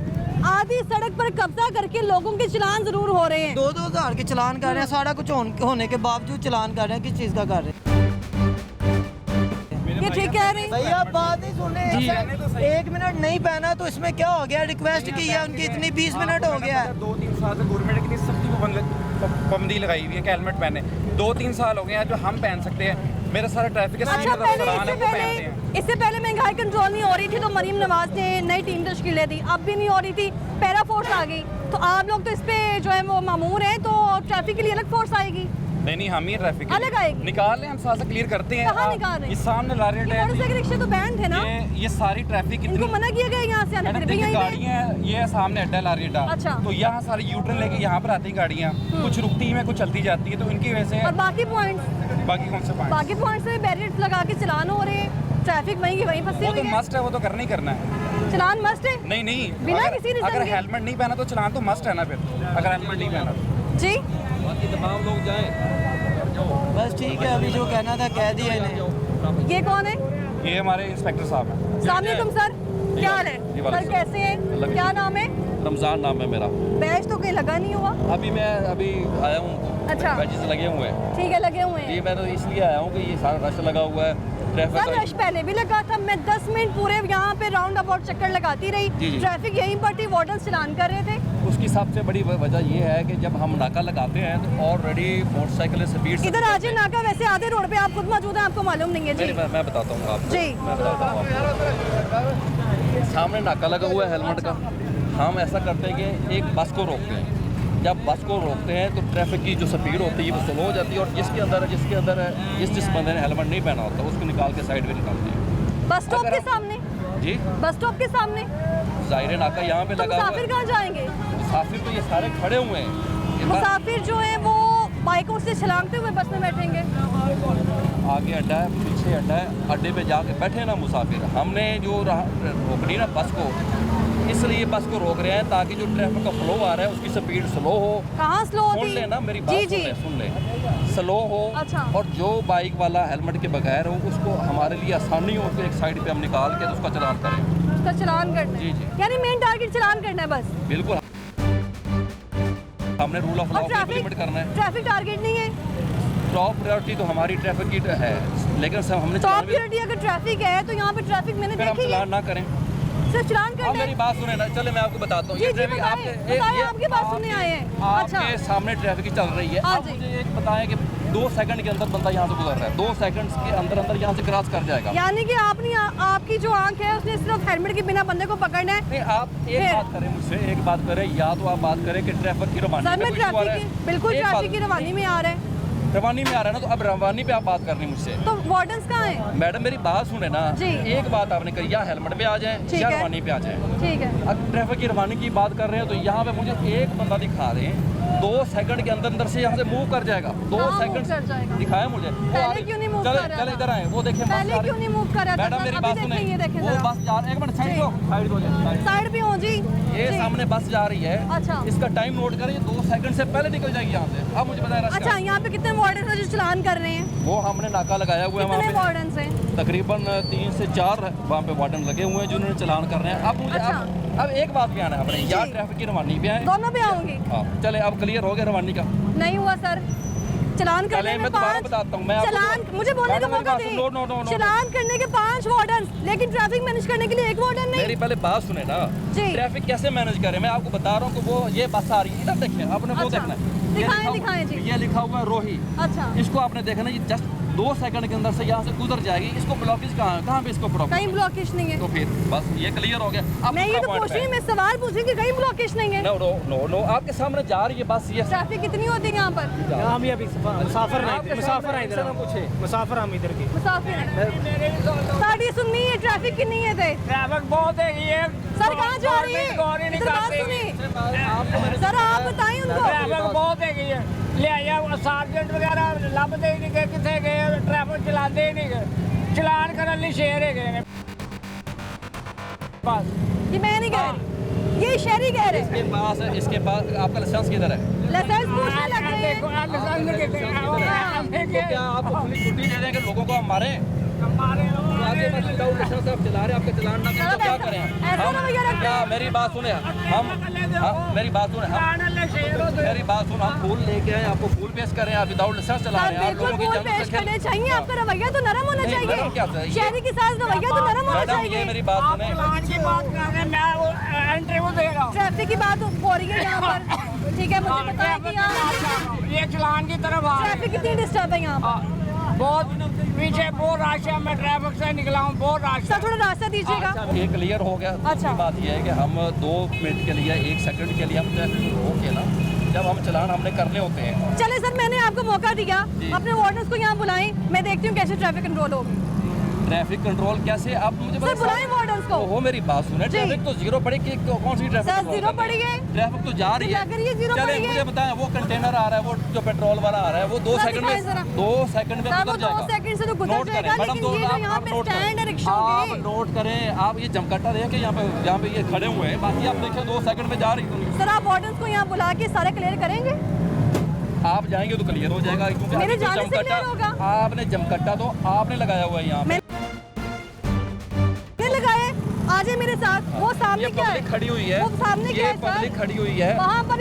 S1: आधी सड़क पर कब्जा करके लोगों के चलान जरूर हो रहे हैं।
S3: 2-2 हज़ार के चलान कर रहे हैं, सारा कुछ होने के बावजूद चलान कर रहे हैं, किस चीज़ का कर रहे हैं?
S1: ये ठीक कह रहे हैं
S3: भैया बात ही सुने, 1 मिनट नहीं पहना तो इसमें क्या हो गया? रिक्वेस्ट की है उनकी इतनी 20 मिनट हो गया है।
S10: 2-3 साल से गवर्नमेंट कितनी सख्ती पाबंदी लगाई हुई है कि हेलमेट पहने। 2-3 साल हो गए हैं जो हम पहन सकते हैं, मेरा सारा ट्रैफिक का
S1: अच्छा इससे पहले महंगाई कंट्रोल नहीं हो रही थी तो मरीम नवाज ने नई टीम तश्कीलें दी, अब भी नहीं हो रही थी, पैरा फोर्स आ गई, तो आप लोग तो इस पे जो है वो मामूर हैं, तो ट्रैफिक के लिए अलग फोर्स आएगी?
S10: नहीं हम ही ट्रैफिक
S1: अलग आएगी,
S10: निकाल रहे हैं, हम साथ से क्लियर करते हैं।
S1: कहाँ निकाल रहे हैं?
S10: इस सामने ला रहे हैं,
S1: मोटरसाइकिल रिक्शे तो बैन थे ना,
S10: ये सारी ट्रैफिक
S1: इनको मना किया गया यहाँ से आने के लिए।
S10: गाड़ियाँ ये सामने अड्डा ला रही है,
S1: अच्छा,
S10: तो यहाँ सारी यूटर्न लेके यहाँ पर आती गाड़ियाँ, कुछ रुकती हैं कुछ चलती जाती है, तो इनकी वजह से।
S1: और बाकी पॉइंट्स,
S10: बाकी कौन से पॉइंट्स?
S1: बाकी पॉइंट्स से बैरियर्स लगा के चलान हो रहे हैं, ट्रैफिक वहीं की वहीं फंसी हुई है।
S10: वो तो मस्ट है, वो तो करना ही करना है,
S1: चलान मस्ट है।
S10: नहीं
S1: बिना किसी रीजन
S10: अगर
S1: के।
S10: हेलमेट नहीं पहना तो चलान तो मस्ट है ना, फिर अगर हेलमेट नहीं पहना तो।
S1: जी
S10: बाकी तमाम लोग जाएं।
S3: बस ठीक है, अभी जो कहना था कह दिया इन्हें।
S1: ये कौन है?
S10: ये हमारे इंस्पेक्टर साहब हैं।
S1: अस्सलाम वालेकुम सर, क्या हाल है सर, कैसे हैं, क्या नाम है?
S11: रमज़ान नाम है मेरा।
S1: बैच तो कहीं लगा नहीं हुआ?
S11: अभी मैं आया हूँ,
S1: अच्छा,
S11: बैचेस लगे हुए हैं।
S1: ठीक है, लगे हुए हैं
S11: जी, मैं तो इसलिए आया हूँ कि ये सारा रश लगा हुआ है, ट्रैफिक
S1: सर रश पहले भी लगा था, मैं 10 मिनट पूरे यहाँ पे राउंड अबाउट चक्कर लगाती रही, ट्रैफिक यहीं पर थी, वार्डर्स चलान कर रहे थे।
S11: उसकी सबसे बड़ी वजह ये है कि जब हम नाका लगाते हैं तो ऑलरेडी मोटरसाइकिल स्पीड।
S1: इधर आज नाका वैसे आधे रोड पे आप खुद मौजूद हैं, आपको मालूम नहीं है जी?
S11: मैं बताता हूँ आपको,
S1: जी
S11: मैं बताता हूँ आपको। सामने नाका लगा हुआ है हेलमेट का, हम ऐसा करते हैं कि एक बस को रोकते हैं, जब बस को रोकते हैं तो ट्रैफिक की जो स्पीड होती है वो स्लो हो जाती है, और जिसके अंदर जिस बंदे ने हेलमेट नहीं पहना होता उसको निकाल के साइड में निकालते हैं।
S1: बस स्टॉप के सामने?
S11: जी,
S1: बस स्टॉप के सामने
S11: ज़ाहिर नाका यहाँ पे
S1: तो
S11: लगा हुआ है।
S1: मुसाफिर कहाँ जाएंगे?
S11: मुसाफिर तो ये सारे खड़े हुए हैं।
S1: मुसाफिर जो है वो बाइकों से छलांगते हुए बस में बैठेंगे।
S11: आगे अड्डा है, पीछे अड्डा है, अड्डे पे जाके बैठे ना मुसाफिर। हमने जो रोकनी ना बस को, इसलिए बस को रोक रहे हैं ताकि जो ट्रैफिक का फ्लो आ रहा है उसकी स्पीड स्लो हो।
S1: कहाँ स्लो होती?
S11: सुन लेना मेरी बात, सुन ले, स्लो हो।
S1: अच्छा।
S11: और जो बाइक वाला हेलमेट के बगैर हो उसको हमारे लिए आसानी हो, उसको एक साइड पे हम निकाल के तो उसका चलान करें।
S1: उसका चलान करना?
S11: जी जी,
S1: यानी मेन टारगेट चलान करना है बस?
S11: बिल्कुल, हमने रूल ऑफ लॉ को इम्प्लीमेंट करना है।
S1: ट्रैफिक टारगेट नहीं है?
S11: टॉप प्रायोरिटी तो हमारी ट्रैफिक की है, लेकिन सब हमने
S1: टॉप प्रायोरिटी अगर ट्रैफिक है तो यहाँ पे ट्रैफिक मैंने देखी है।
S11: चलान ना करें,
S1: सिर्फ चलान करना है।
S11: मेरी बात सुने ना, चले मैं आपको बताता हूँ।
S1: जी जी बताइए, आपकी बात सुनने आए हैं। अच्छा,
S11: आपके सामने ट्रैफिक चल रही है, आप मुझे एक बताएं कि 2 सेकंड के अंदर बंदा यहाँ से गुजर रहा है, 2 सेकंड के अंदर यहाँ से क्रॉस कर जाएगा।
S1: यानी कि आपकी जो आंख है उसने सिर्फ हेलमेट के बिना बंदे को पकड़ना है।
S11: नहीं, आप एक बात करें मुझसे, एक बात करें, या तो आप बात करें कि ट्रैफिक की रवानी
S1: में बिल्कुल ट्रैफिक की रवानी में आ रहा है,
S11: रवानी में आ रहा है ना, तो अब रवानी पे आप बात करनी मुझसे।
S1: तो वार्डन्स कहाँ हैं?
S11: मैडम मेरी बात सुने ना, एक बात आपने कही, या हेलमेट पे आ जाए या रवानी पे आ जाए।
S1: ठीक है,
S11: अब ट्रैफिक की रवानी की बात कर रहे हैं तो यहाँ पे मुझे एक बंदा दिखा रहे हैं, 2 सेकंड के अंदर से यहाँ से मूव कर जाएगा। 2 सेकंड दिखाया मुझे,
S1: पहले क्यों नहीं मूव कर रहा?
S11: चले इधर आए, वो देखिए
S1: पहले क्यों नहीं मूव कर रहा?
S11: मैडम मेरी बात सुने, वो बस जा रही है, एक मिनट
S1: साइड पे हो जी,
S11: ये सामने बस जा रही है।
S1: अच्छा,
S11: इसका टाइम नोट करें, 2 सेकंड से पहले निकल जाएगी यहाँ से। अब मुझे बताया।
S1: अच्छा, यहाँ पे कितने वार्डन है जो चलान कर रहे हैं?
S11: वो हमने नाका लगाया हुआ है वहाँ पे,
S1: वार्डन हैं
S11: तकरीबन 3 से 4 वहाँ पे वार्डन लगे हुए हैं जिन्होंने चलान कर रहे हैं। अब मुझे अब एक बात भी आना है अपने, या ट्रैफिक की रवानी पे आए,
S1: दोनों पे आऊंगी।
S11: हाँ चले, अब क्लियर हो गया रवानी का?
S1: नहीं हुआ सर, चलान करने में 5
S11: बताता हूँ मैं
S1: चलान, मुझे बोलने का मौका दें। चलान करने के 5 वार्डन, लेकिन ट्रैफिक मैनेज करने के लिए 1 वार्डन नहीं।
S11: मेरी पहले बात सुने ना, ट्रैफिक कैसे मैनेज करें, मैं आपको बता रहा हूँ कि वो ये बस आ रही है, इधर देखिए, आपने वो देखना है,
S1: दिखाएं जी,
S11: ये लिखा हुआ है रोही।
S1: अच्छा,
S11: इसको आपने देखना, ये जस्ट 2 सेकंड के अंदर से यहाँ से गुजर जाएगी। इसको ब्लॉकेज कहाँ पे इसको प्रॉब्लम?
S1: कहीं ब्लॉकेज नहीं है।
S11: तो फिर बस ये क्लियर हो गया। अब
S1: मैं ये तो पूछ रही हूँ, मैं सवाल पूछ रही हूँ कि कहीं ब्लॉकेज नहीं है।
S11: नो, आपके सामने जा रही है बस। ये
S1: ट्रैफिक कितनी होती है यहाँ पर?
S8: हम भी अभी मुसाफिर हैं, मुसाफिर हम इधर के
S1: मुसाफिर हैं। साड़ी सुननी है, ट्रैफिक कितनी है?
S6: ट्रैफिक बहुत है।
S1: सर कहाँ जा रही है? सर आप बताएं उनको।
S6: ट्रैफिक बहुत है। ਲਿਆਇਆ ਸਾਰਜੈਂਟ ਵਗੈਰਾ ਲੱਭਦੇ ਹੀ ਨਹੀਂ ਗਏ, ਕਿੱਥੇ ਗਏ, ਟ੍ਰੈਫਿਕ ਚਲਾਉਂਦੇ ਹੀ ਨਹੀਂ ਗਏ, ਚਲਾਨ ਕਰਨ ਲਈ ਸ਼ੇਰ ਹੈਗੇ ਨੇ बस।
S1: ये मैं नहीं कह रही, ये शहरी कह रहे हैं।
S11: इसके पास आपका लाइसेंस किधर है?
S1: लाइसेंस पूछने लग गए हैं।
S11: तो क्या आपको पुलिस छुट्टी दे देंगे लोगों को हम मारे? आगे बस विदाउट लाइसेंस आप चला रहे हैं, आपका चलान ना करें तो क्या करें हम? क्या मेरी बात सुने हम मेरी बात सुने मेरी बात सुन, हम फूल लेके आए, आपको फूल पेश करें, आप विदाउट लाइसेंस चला रहे हैं, आप लोगों की
S1: फूल पेश करने चाहिए, आपका रवैया तो नरम होना चाहिए,
S11: क्या चाहिए?
S1: शहरी के साथ रवैया तो नरम होना
S11: मैडम ये
S1: चाहिए।
S11: मेरी बात सुने,
S1: ट्रैफिक की बात हो रही है यहाँ पर, ठीक है, मुझे बताया कि यहाँ
S6: ये चलान की तरफ आ
S1: ट्रैफिक कितनी डिस्टर्ब है यहाँ पर?
S6: बहुत पीछे बहुत रश है, मैं ट्रैफिक से निकला हूँ, बहुत रश
S1: सर थोड़ा रास्ता दीजिएगा।
S11: ये क्लियर हो गया।
S1: अच्छा।
S11: बात ये है कि हम 2 मिनट के लिए 1 सेकंड के लिए हम ट्रैफिक रोक के ना, जब हम चलान हमने करने होते हैं।
S1: चले सर, मैंने आपको मौका दिया, अपने वार्डन्स को यहाँ बुलाएं, मैं देखती हूँ कैसे ट्रैफिक कंट्रोल होगी।
S11: ट्रैफिक कंट्रोल कैसे? आप मुझे
S1: सर बुलाएं वार्डन्स को।
S11: हो मेरी बात सुने, ट्रैफिक तो जीरो पड़ी कि कौन सी ट्रैफिक?
S1: सर जीरो पड़ी है,
S11: ट्रैफिक तो जा रही है,
S1: लग रही है जीरो
S11: चले
S1: पड़ी है।
S11: मुझे बताएं, वो कंटेनर आ रहा है, वो जो पेट्रोल वाला आ रहा है, वो 2
S1: सर,
S11: सेकंड
S1: दिखाएं जरा।
S11: में 2 सेकंड में
S1: सर, वो
S11: गुजर जाएगा।
S1: 2 सेकंड से तो गुजर
S11: नोट
S1: जाएगा,
S11: करें,
S1: लेकिन
S11: मैडम,
S1: ये जो यहाँ पे
S11: नोट
S1: स्टैंड है
S11: करें,
S1: रिक्शों
S11: आप
S1: के।
S11: नोट करें, आप ये जमकट्टा देखें यहाँ पे ये खड़े हुए हैं, बाकी आप देखें 2 सेकंड में जा रही है।
S1: सर आप वार्डन्स को यहाँ बुला के सारा क्लियर करेंगे?
S11: आप जाएंगे तो क्लियर हो जाएगा, क्योंकि
S1: मेरे
S11: अभी तो
S1: जाने से
S11: जमकट्टा
S1: clear होगा।
S11: आपने जमकट्टा तो आपने लगाया हुआ है यहाँ पे।
S1: लगाए आजे मेरे साथ, वो सामने
S11: ये
S1: क्या है?
S11: पब्लिक खड़ी हुई है,
S1: वो सामने क्या
S11: ये
S1: है सर?
S11: पब्लिक खड़ी हुई है,
S1: वहाँ पर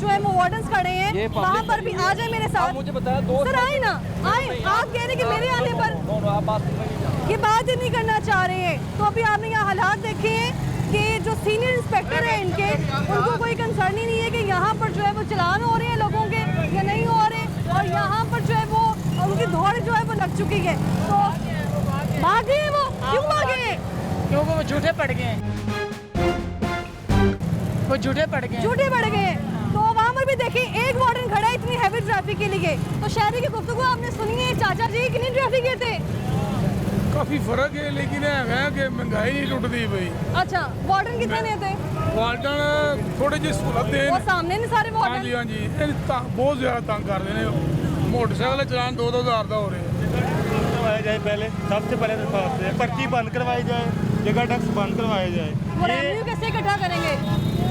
S1: जो है वो वार्डन्स खड़े
S11: ये
S1: हैं,
S11: public
S1: वहाँ पर भी
S11: खड़ी
S1: आ जाए मेरे
S11: आप
S1: साथ।
S11: मुझे बताया 2
S1: सर आए ना, आए, आप कह रहे हैं कि मेरे आने पर
S11: आप बात
S1: ये बात ही नहीं करना चाह रहे हैं। तो अभी आपने यहाँ हालात देखे हैं कि जो सीनियर इंस्पेक्टर है इनके, उनको कोई कंसर्न ही नहीं है कि यहाँ पर जो है वो चलान हो रहे हैं लोगों के या नहीं हो रहे, और यहाँ पर जो है वो उनकी दौड़ जो है वो लग चुकी है। तो भागे हैं वो, क्यों भागे?
S6: क्योंकि वो झूठे पड़ गए हैं, वो झूठे पड़ गए हैं।
S1: झूठे पड़ गए हैं। तो वहाँ पर भी देखिए एक वार्डन खड़ा है इतनी हैवी ट्रैफिक के लिए। तो शहरी की गुफ्तगू आपने सुनी है, चाचा जी कितनी ट्रैफिक है थे?
S12: काफी फर्क है, लेकिन है कि महंगाई नहीं टुटती भाई।
S1: अच्छा, वार्डन कितने ने थे?
S12: वार्डन थोड़े जी सहूलत
S1: वो सामने ने सारे
S12: हाँ
S1: वार्डन।
S12: जी हाँ जी, बहुत ज्यादा तंग कर रहे हैं। मोटरसाइकिल चलान 2-2 हज़ार का हो रहे हैं।
S8: करवाया जाए, पहले सबसे पहले दरख्वास्त है पर्ची बंद करवाई जाए, जगह टैक्स बंद करवाया जाए।
S1: वो रेवेन्यू कैसे इकट्ठा करेंगे?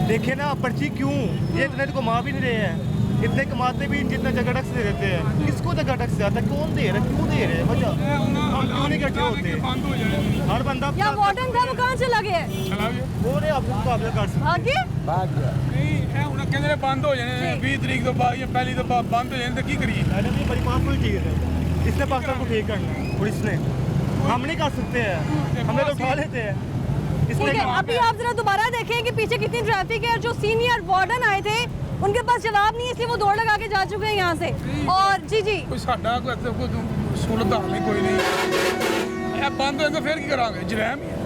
S8: देखिए ना, पर्ची क्यों, ये इतने तो कमा भी नहीं रहे हैं, इतने कमाते भी जितना जगह टैक्स दे देते हैं। किसको जगह टैक्स जाता है, कौन दे रहा है, क्यों दे रहे हैं, वजह हम क्यों नहीं इकट्ठे होते? हर बंदा
S1: या वार्डन था वो कहाँ चला गया?
S8: वो नहीं आपको मुकाबला कर सकते।
S1: भागे?
S12: नहीं है ਹੁਣ ਕਹਿੰਦੇ ਨੇ ਬੰਦ ਹੋ ਜਾਣੇ 20 तरीक ਤੋਂ ਬਾਅਦ ਜਾਂ ਪਹਿਲੀ ਤੋਂ ਬਾਅਦ ਬੰਦ ਹੋ ਜਾਣੇ ਤੇ ਕੀ ਕਰੀਏ?
S8: मैडम ये बड़ी पावरफुल चीज़ है, इसने पाकिस्तान को ठीक करना है, पुलिस ने। हम नहीं कर सकते हैं, हमें तो उठा लेते हैं।
S1: ठीक है, अभी आप जरा दोबारा देखें कि पीछे कितनी ट्रैफिक है। जो सीनियर वार्डन आए थे उनके पास जवाब नहीं है, इसलिए वो दौड़ लगा के जा चुके हैं यहाँ से। और जी जी
S12: ਕੋਈ ਸਾਡਾ ਕੋਈ ਇੱਥੇ ਕੋਈ ਸਹੂਲਤ ਨਹੀਂ, ਕੋਈ ਨਹੀਂ। ਇਹ ਬੰਦ ਹੋਏ ਤਾਂ ਫਿਰ ਕੀ ਕਰਾਂਗੇ? ਜਰੈਮ ਹੀ ਹੈ।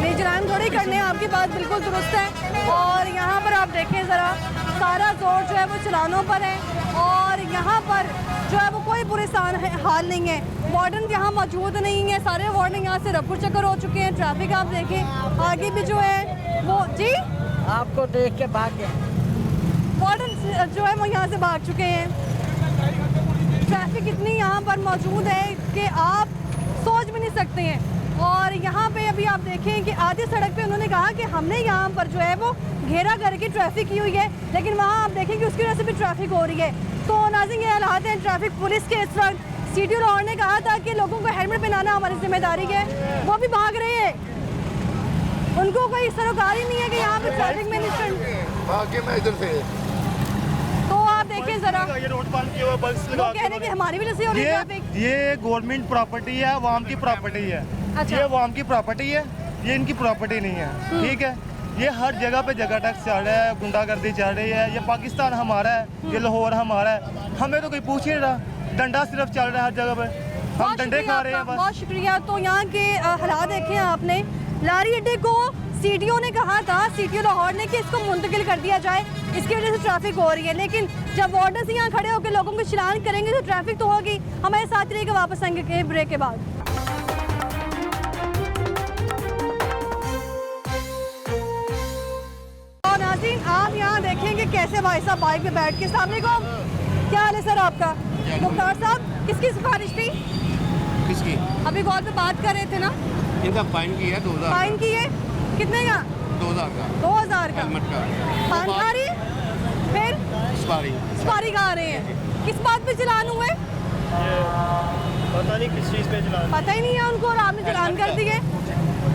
S1: नहीं जराम थोड़ी करने हैं, आपकी बात बिल्कुल दुरुस्त है। और यहाँ पर आप देखें ज़रा, सारा जोर जो है वो चलानों पर है, और यहाँ पर जो है वो कोई परेशान हाल नहीं है। वार्डन यहाँ मौजूद नहीं है, सारे वार्डन यहाँ से रफू चक्कर हो चुके हैं। ट्रैफिक आप देखें आगे भी जो है वो जी
S6: आपको देख के भाग गए।
S1: वार्डन जो है वो यहाँ से भाग चुके हैं। ट्रैफिक इतनी यहाँ पर मौजूद है कि आप सोच भी नहीं सकते हैं। और यहाँ पे अभी आप देखें कि आधी सड़क पे उन्होंने कहा कि हमने यहाँ पर जो है वो घेरा करके ट्रैफिक की हुई है, लेकिन वहाँ आप देखें कि उसकी वजह से भी ट्रैफिक हो रही है। तो नाज़रीन ये हालात हैं ट्रैफिक पुलिस के। इस वक्त सिटी लाहौर ने कहा था कि लोगों को हेलमेट पहनाना हमारी जिम्मेदारी है, वो भी भाग रहे हैं। उनको कोई सरोकार ही नहीं है कि यहाँ पे ट्रैफिक मैनेजमेंट।
S4: मैं इधर से
S1: तो आप देखें जरा,
S8: ये रोड बंद किया हुआ, बल्ब
S1: वो
S8: लगा
S1: कह रहे हैं कि हमारी वजह से हो रही है ट्रैफिक।
S8: ये गवर्नमेंट प्रॉपर्टी है, अवाम की प्रॉपर्टी है।
S1: अच्छा।
S8: ये अवाम की प्रॉपर्टी है, ये इनकी प्रॉपर्टी नहीं है, ठीक है। ये हर जगह पे जगह टैक्स चल रहा है, गुंडागर्दी चल रही है। ये पाकिस्तान हमारा है, ये लाहौर हमारा है, हमें तो कोई पूछ ही नहीं रहा। डंडा सिर्फ चल रहा है हर जगह पे, हम डंडे खा रहे हैं बस।
S1: बहुत शुक्रिया। तो यहाँ के हालात देखे आपने। लारी अड्डे को सीटीओ ने कहा था, सीटीओ लाहौर ने, कि इसको मुंतकिल कर दिया जाए, इसकी वजह से ट्रैफिक हो रही है। लेकिन जब वार्डर्स यहाँ खड़े होकर लोगों को चलान करेंगे तो ट्रैफिक तो होगी। हमारे साथ रहिएगा, वापस आएंगे ब्रेक के बाद। और नाज़रीन आप यहाँ देखेंगे कैसे भाई साहब बाइक पे बैठ के। सामने को क्या हाल है सर आपका? मुख्तार साहब किसकी सिफारिश थी?
S13: किसकी?
S1: अभी कॉल पे बात कर रहे थे ना।
S13: इनका फाइन की है 2000।
S1: फाइन की है कितने का?
S13: 2000 का।
S1: 2000 का
S13: हेलमेट का।
S1: फाइन खा रही है, फिर सवारी खा रहे हैं। किस बात पे चलान हुए?
S8: पता नहीं किस चीज़ पे चलान।
S1: पता ही नहीं है उनको और आपने चलान कर दिए।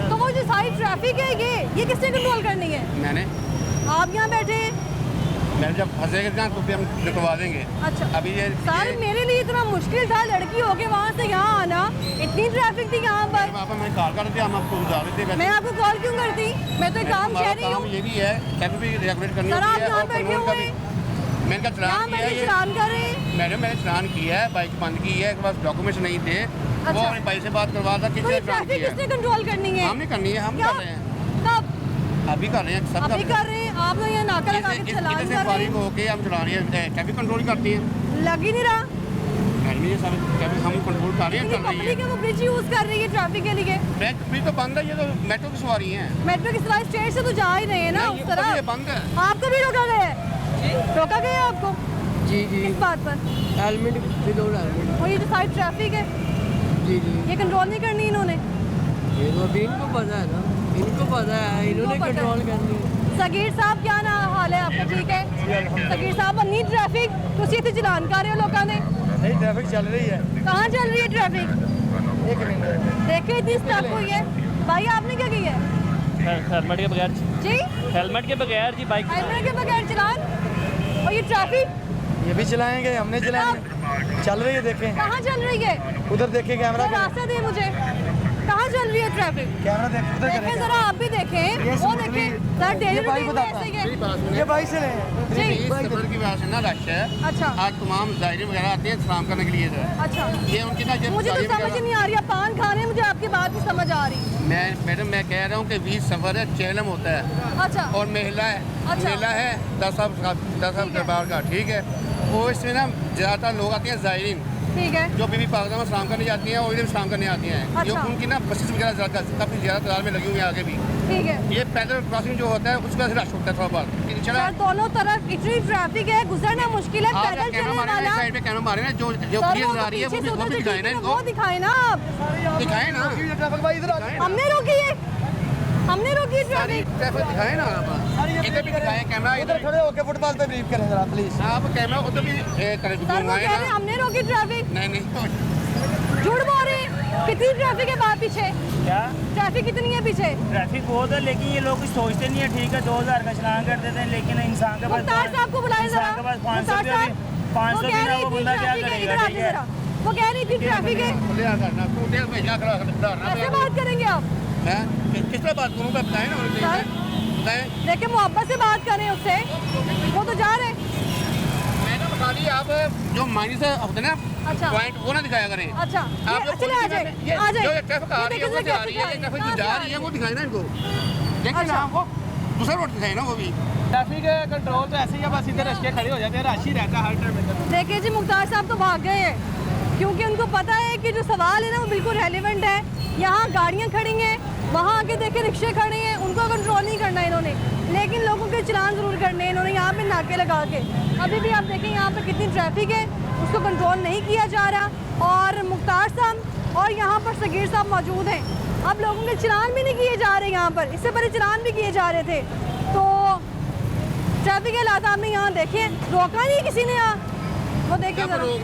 S1: तो वो जो सारी ट्रैफिक है ये किसने कंट्रोल करनी है?
S13: मैंने।
S1: आप यहाँ बैठे हैं।
S13: मैंने जब फंसेगा ना तो फिर हम निकलवा देंगे।
S1: अच्छा
S13: अभी ये
S1: सर मेरे लिए इतना मुश्किल था लड़की होके वहाँ से यहाँ आना, इतनी ट्रैफिक थी यहाँ पर।
S13: मैंने कॉल कर दिया, हम आपको बता रहे थे।
S1: मैं आपको कॉल क्यों करती? मैं तो काम कह रही हूँ।
S13: ये भी है ट्रैफिक भी रेगुलेट करनी
S1: सर
S13: होती
S1: आप
S13: है
S1: यहाँ
S13: और
S1: बैठे
S13: कानून का
S1: हुए
S13: भी।
S1: हैं,
S13: मैंने का चलान किया है।
S1: चलान कर रहे हैं।
S13: मैडम मैंने चलान किया है, बाइक बंद की है, पास डॉक्यूमेंट्स नहीं थे। वो अपने भाई से बात करवा था
S1: तो ये ट्रैफिक किसने कंट्रोल करनी है?
S13: हमने करनी है, हम कर रहे हैं।
S1: कब?
S13: अभी कर रहे हैं, सब
S1: अभी कर रहे हैं। आप लोग यहाँ नाका लगा के चलान कर रहे
S13: फारिग होके हम चला रहे हैं, ट्रैफिक कंट्रोल करती हैं।
S1: लग ही नहीं रहा।
S13: मैडम ये सब ट्रैफिक हम कंट्रोल कर रहे हैं, कर रही है।
S1: पब्लिक है वो ब्रिज यूज कर रही है ट्रैफिक के लिए।
S13: ब्रिज तो बंद है, ये तो मेट्रो की सवारी है।
S1: मेट्रो की सवारी स्टेट से तो जा ही रहे हैं ना उस तरफ।
S13: ये बंद है।
S1: आपको भी रोका गया है? रोका गया है आपको?
S3: जी जी।
S1: किस बात पर?
S3: Helmet without helmet.
S1: और ये जो साइड ट्रैफिक है
S3: जी जी।
S1: ये कंट्रोल नहीं करनी इन्होंने।
S3: ये तो अभी इनको पता है ना, इनको पता है, इन्होंने कंट्रोल करनी है।
S1: सगीर साहब क्या ना हाल है आपका? ठीक है सगीर साहब अन्नी ट्रैफिक तुसी इतने चलान कर रहे हो लोगों ने?
S8: नहीं ट्रैफिक चल रही है।
S1: कहाँ चल रही है ट्रैफिक?
S8: एक मिनट
S1: देखे इतनी स्टॉप हुई है। भाई आपने क्या किया है?
S14: हेलमेट के बगैर
S1: जी।
S14: हेलमेट के बगैर जी बाइक
S1: हेलमेट के बगैर चलान। और ये ट्रैफिक
S8: ये भी चलाएंगे, हमने चलाएंगे। चल रही है, देखें
S1: कहाँ चल रही है?
S8: उधर देखें कैमरा।
S1: रास्ता दे मुझे, कहाँ चल रही है ट्रैफिक?
S8: कैमरा देख, उधर
S1: देखें जरा आप भी देखें। वो देखें सर डेली रूटीन में ऐसे ही है।
S8: ये बाइक से ले
S1: जी।
S13: इस सफर की वजह से ना रश है।
S1: अच्छा
S13: आज तमाम ज़ायरीन वगैरह आते हैं सलाम करने के लिए इधर।
S1: अच्छा
S13: ये उनकी ना
S1: मुझे तो समझ नहीं आ रही है, पान खा रहे हैं, मुझे आपकी बात नहीं समझ आ रही।
S13: मैडम मैं कह रहा हूँ कि 20 सफर है, चेलम होता है।
S1: अच्छा
S13: और मेला है।
S1: अच्छा।
S13: मेला है 10 दरबार का, ठीक है। वो इसमें ना ज़्यादातर लोग आते हैं ज़ायरीन,
S1: ठीक है,
S13: जो बीबी पागदा में सलाम करने जाती हैं और इधर सलाम करने आती हैं।
S1: अच्छा।
S13: जो उनकी ना बसेस वगैरह काफ़ी ज़्यादा तादाद में लगी हुई है आगे भी।
S1: ठीक है।
S13: ये पैदल क्रॉसिंग जो होता है उसका रश होता है थोड़ा बहुत।
S1: सर दोनों तरफ इतनी ट्रैफिक है, गुजरना मुश्किल है। पैदल चलने वाला
S13: साइड पे कैमरा मारे ना, जो क्लियर आ रही है वो भी दिखाए ना इनको।
S1: वो दिखाए ना आप,
S13: दिखाए ना।
S1: हमने रोकी है, हमने रोकी है ट्रैफिक।
S13: ट्रैफिक दिखाए ना आप, इधर भी दिखाए कैमरा।
S8: इधर खड़े होके फुटपाथ पे ब्रीफ करें जरा प्लीज।
S13: आप कैमरा उधर भी करें।
S1: सर वो कह रहे हैं हमने रोकी ट्रैफिक।
S13: नहीं
S1: झूठ बोल रहे हैं। कितनी ट्रैफिक है बाहर पीछे?
S14: क्या
S1: ट्रैफिक कितनी है पीछे?
S14: ट्रैफिक बहुत है, लेकिन ये लोग कुछ सोचते नहीं है। ठीक है 2000 का चलान कर देते हैं, लेकिन इंसान के पास
S1: मुख्तार साहब को बुलाए जरा।
S14: इंसान के पास 500
S1: मुख्तार साहब,
S14: 500
S1: वो कह रहे
S14: वो
S1: इतनी
S14: बंदा क्या
S1: ट्रैफिक है,
S14: करेगा?
S1: इधर
S14: ठीक
S1: आके
S14: है
S1: जरा। वो कह रहे इतनी ट्रैफिक है। कैसे बात करेंगे आप?
S13: किस तरह बात करूँ मैं? बताएं ना।
S1: देखिए मोहब्बत से बात करें उससे, वो तो जा रहे हैं।
S13: मैंने बता दी, आप जो माइनस से होते ना
S1: अच्छा
S13: पॉइंट वो ना दिखाया करें।
S1: अच्छा
S13: आप
S1: ये चले आ जाए, आ जाए।
S13: जो ट्रैफिक आ रही है वो जा रही है, ट्रैफिक जो जा रही है वो दिखाए ना इनको। देखिए ना वो दूसरा रोड दिखाए ना वो भी।
S5: ट्रैफिक कंट्रोल तो ऐसे ही है, बस इधर रश के खड़े हो जाते हैं, रश ही रहता है हर टाइम इधर।
S1: देखिए जी मुख्तार साहब तो भाग गए हैं, क्योंकि उनको पता है कि जो सवाल है ना वो बिल्कुल रेलिवेंट है। यहाँ गाड़ियाँ खड़ी हैं, वहाँ आके देखे रिक्शे खड़े हैं, उनको कंट्रोल नहीं करना इन्होंने, लेकिन लोगों के चलान ज़रूर करने हैं इन्होंने यहाँ पे नाके लगा के। अभी भी आप देखें यहाँ पे कितनी ट्रैफिक है, उसको कंट्रोल नहीं किया जा रहा। और मुख्तार साहब और यहाँ पर सगीर साहब मौजूद हैं। अब लोगों के चलान भी नहीं किए जा रहे यहाँ पर, इससे पहले चलान भी किए जा रहे थे। तो ट्रैफिक के हालात आपने यहाँ देखे, रोका नहीं किसी ने यहाँ। वो देखिए जरा, वो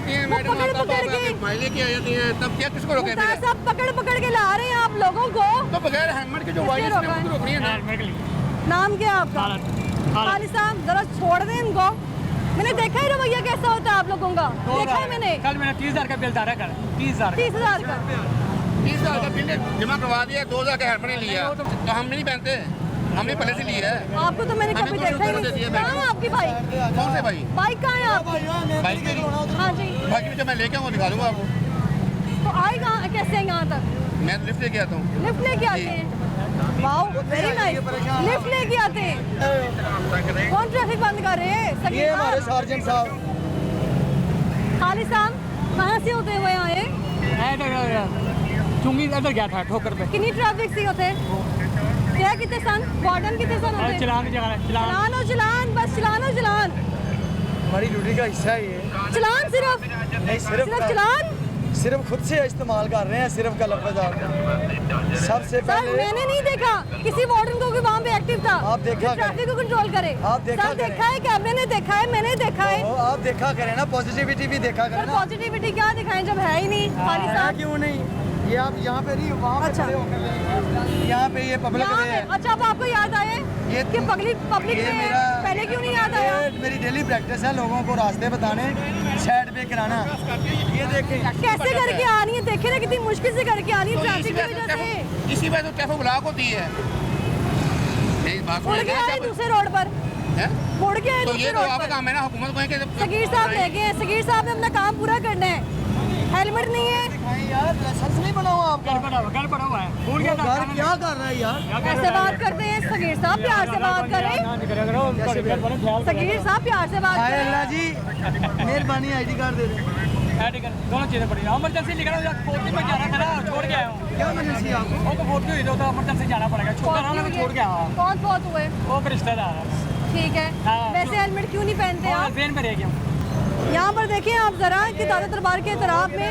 S1: पकड़ पकड़ के
S13: माइले की आ जाती हैं, तब क्या किसको रोके?
S1: मुख्तार साहब पकड़ पकड़ के ला रहे हैं आप लोगों को।
S13: तो बगैर हेलमेट के जो वाइलेंस है वो रोक रही है ना।
S1: नाम क्या है आपका? खालिद साहब जरा छोड़ दें इनको। मैंने देखा है रवैया कैसा होता है आप लोगों का, देखा है मैंने।
S14: कल मैंने 30,000 का बिल धारा कर 30,000
S1: 30,000 का
S13: 30,000 का बिल जमा करवा दिया, 2,000 का हेलमेट लिया, तो हम नहीं पहनते, हमने पहले से लिया है।
S1: आपको तो मैंने कभी देखा ही नहीं। कहाँ है आपकी बाइक?
S13: कौन से भाई?
S1: बाइक कहाँ है आपकी?
S13: बाइक मेरी?
S1: हाँ जी।
S13: बाकी जब मैं लेके आऊँगा दिखा दूंगा आपको।
S1: तो आए कहाँ कैसे हैं यहाँ तक?
S13: मैं लिफ्ट लेके आता हूँ।
S1: लिफ्ट लेके आते हैं? वाओ वेरी नाइस, लिफ्ट लेके आते हैं। कौन ट्रैफिक बंद कर रहे हैं?
S8: ये हमारे सार्जेंट साहब।
S1: खालिद साहब कहाँ से होते हुए आए?
S14: चुंगी इधर गया था ठोकर पे।
S1: कितनी ट्रैफिक सी होते? क्या कितने सन वार्डन कितने सन होते हैं? चलान और चलान, बस चलान और चलान।
S7: हमारी ड्यूटी का हिस्सा है ये।
S1: चलान सिर्फ
S7: नहीं,
S1: सिर्फ चलान।
S7: सिर्फ खुद से इस्तेमाल कर रहे हैं सिर्फ का लफ्ज आपने। सबसे
S1: सर
S7: पहले
S1: मैंने नहीं देखा किसी वार्डन को कि वहाँ पे एक्टिव था।
S7: आप देखा
S1: ट्रैफिक को कंट्रोल करे।
S7: आप देखा
S1: सर देखा है, कैमरे ने देखा है, मैंने देखा है।
S7: आप देखा करें ना, पॉजिटिविटी भी देखा करें
S1: सर
S7: ना।
S1: पॉजिटिविटी क्या दिखाएं जब है ही नहीं खाली साथ।
S7: क्यों नहीं, ये आप यहाँ पे नहीं वहाँ पे खड़े होकर देखें। यहाँ पे ये पब्लिक
S1: यहाँ
S7: है।
S1: पे अच्छा अब आपको याद आए
S7: ये
S1: कि पब्लिक
S7: ये
S1: में
S7: मेरा
S1: पहले क्यों नहीं याद आया?
S7: ये मेरी डेली प्रैक्टिस है, लोगों को रास्ते बताने, साइड पे कराना। ये देखें
S1: कैसे करके आ रही है, देखे ना कितनी मुश्किल से करके आ रही है ट्रैफिक की वजह से।
S13: इसी वजह से ट्रैफिक ब्लॉक होती है। यही बात
S1: मुड़ के आए दूसरे रोड पर, मुड़ के आए
S13: तो
S1: दूसरे
S13: ये तो
S1: रोड
S13: आपका
S1: पर।
S13: काम है ना, हुकूमत को है कि
S1: सगीर साहब ले गए हैं, सगीर साहब ने अपना काम पूरा करना है। हेलमेट नहीं है
S7: यार, लाइसेंस नहीं बना हुआ आपका। घर पड़ा हुआ है। भूल गया घर क्या कर रहा है यार?
S1: ऐसे बात करते हैं सगीर साहब, प्यार से बात करें। सगीर साहब प्यार से बात
S7: हाय
S1: करें।
S7: अल्लाह जी, मेहरबानी आईडी कार्ड दे दें।
S14: दोनों चीजें पड़ी। इमरजेंसी लिखा है, फोर्टी में जाना था ना, छोड़ के आया हूँ।
S7: क्या इमरजेंसी आपको?
S14: वो तो फोर्टी हुई तो इमरजेंसी जाना पड़ेगा, छोड़ रहा हूँ, छोड़ के आया।
S1: कौन बहुत हुए?
S14: वो रिश्तेदार है।
S1: ठीक है, वैसे हेलमेट क्यों नहीं पहनते आप?
S14: ट्रेन में रह गया।
S1: यहाँ पर देखिए आप जरा कि दादा दरबार के तरफ में।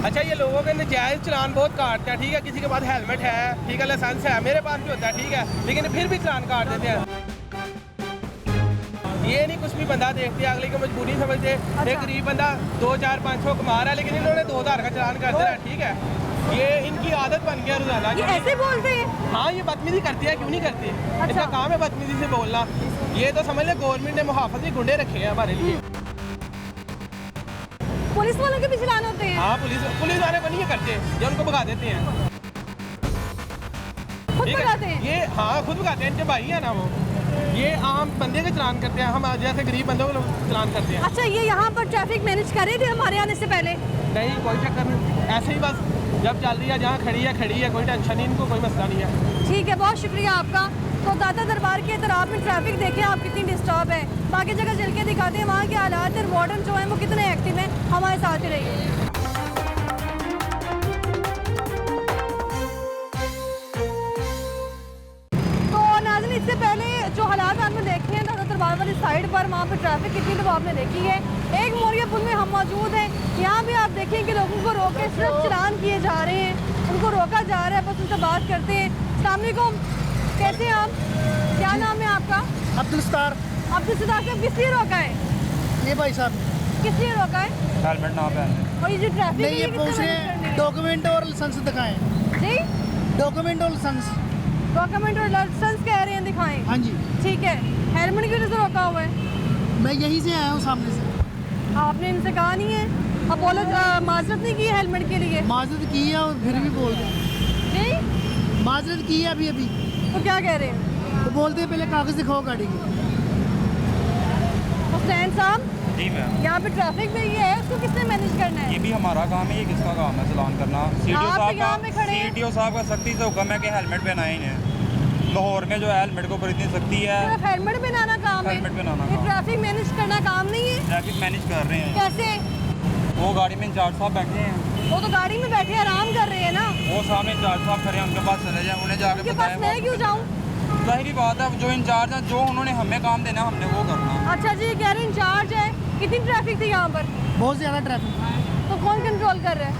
S5: अच्छा ये लोगों के नजायज चलान बहुत काटते हैं, ठीक है, किसी के पास हेलमेट है, ठीक है, लाइसेंस है, मेरे पास भी होता है, ठीक है, लेकिन फिर भी चलान काट देते हैं। ये नहीं कुछ भी बंदा देखते अगले की मजबूरी समझते। एक गरीब बंदा 2000-500 कमा रहा है, लेकिन इन्होंने 2000 का चलान कर देना, ठीक है। ये इनकी आदत बन गया रोजाना।
S1: ये ऐसे बोलते हैं?
S5: हाँ, ये बदतमीजी करती है, क्यों नहीं करती? इनका काम है बदतमीजी से बोलना। ये तो समझ ले गवर्नमेंट ने मुहाफिज गुंडे रखे हैं हमारे लिए।
S1: पुलिस वालों के भी चलान होते हैं?
S5: हाँ, पुलिस वाले को नहीं करते, ये उनको भगा देते हैं।
S1: खुद भगाते हैं?
S5: ये हाँ खुद भगाते हैं, इनके भाई है ना वो। ये आम बंदे के चलान करते हैं, हम जैसे गरीब बंदों को चलान करते हैं।
S1: अच्छा, ये यहाँ पर ट्रैफिक मैनेज कर रहे थे हमारे आने से पहले?
S5: नहीं, कोई चक्कर नहीं, ऐसे ही बस जब चल रही है, जहाँ खड़ी है, कोई टेंशन नहीं, इनको कोई मसला नहीं है।
S1: ठीक है, बहुत शुक्रिया आपका। तो दादा दरबार के तरफ में ट्रैफिक देखें आप कितनी डिस्टर्ब है। बाकी जगह चल के दिखाते हैं वहाँ के हालात और वार्डन जो है वो कितने एक्टिव हैं। हमारे साथ ही रहिए। तो नाज़रीन, इससे पहले जो हालात आपने देखे हैं दादा दरबार वाली साइड पर, वहाँ पर ट्रैफिक कितनी दफ़ा आपने देखी है। एक मोरिया पुल में हम मौजूद हैं, यहाँ भी आप देखें कि लोगों को रोक के सिर्फ चलान किए जा रहे हैं, उनको रोका जा रहा है, बस उनसे बात करते हैं। अस्सलाम वालेकुम, कैसे हैं आप? क्या नाम है आपका?
S15: अब्दुल सत्तार।
S1: अब्दुल सत्तार साहब, किस लिए रोका है?
S15: ये भाई साहब
S1: किस लिए रोका है?
S10: हेलमेट ना पहनने।
S1: और ये जो ट्रैफिक
S15: नहीं, ये पूछ रहे हैं डॉक्यूमेंट और लाइसेंस दिखाएं।
S1: जी,
S15: डॉक्यूमेंट और लाइसेंस।
S1: डॉक्यूमेंट और लाइसेंस कह रहे हैं दिखाएं।
S15: हाँ जी।
S1: ठीक है, हेलमेट क्यों नहीं रोका हुआ है?
S15: मैं यहीं से आया हूँ, सामने से।
S1: आपने इनसे कहा नहीं है? अपोलो माजरत नहीं की है हेलमेट के लिए?
S15: माजरत की है और फिर भी बोल रहे
S1: नहीं,
S15: माजरत की है अभी।
S1: तो क्या कह रहे हैं?
S15: तो बोलते हैं पहले कागज दिखाओ गाड़ी के।
S1: हुसैन साहब
S10: जी मैम,
S1: यहाँ पे ट्रैफिक में ये है, उसको किसने मैनेज करना है?
S10: ये भी हमारा काम है, ये किसका काम है चलान करना? सीडीओ
S1: आप
S10: साहब
S1: यहाँ पे खड़े हैं।
S10: सीडीओ साहब का सख्ती से हुक्म है कि हेलमेट पहनाए इन्हें। लाहौर में जो है हेलमेट को ऊपर इतनी सख्ती है।
S1: सिर्फ हेलमेट बनाना काम है?
S10: हेलमेट बनाना
S1: ये
S10: काम।
S1: ट्रैफिक मैनेज करना काम नहीं है?
S10: ट्रैफिक मैनेज कर रहे हैं।
S1: कैसे?
S10: वो गाड़ी में इंचार्ज साहब बैठे हैं,
S1: वो तो गाड़ी में बैठे आराम कर रहे हैं ना।
S10: वो सामने इंचार्ज साहब खड़े हैं, उनके पास चले जाए, उन्हें जाके
S1: उनके पास मैं क्यों जाऊँ?
S10: जाहिर बात है, जो इंचार्ज है, जो उन्होंने हमें काम देना है, हमने वो करना।
S1: अच्छा जी, कह रहे हैं इंचार्ज है। कितनी ट्रैफिक थी यहाँ पर?
S15: बहुत ज़्यादा ट्रैफिक।
S1: तो कौन कंट्रोल कर रहा है?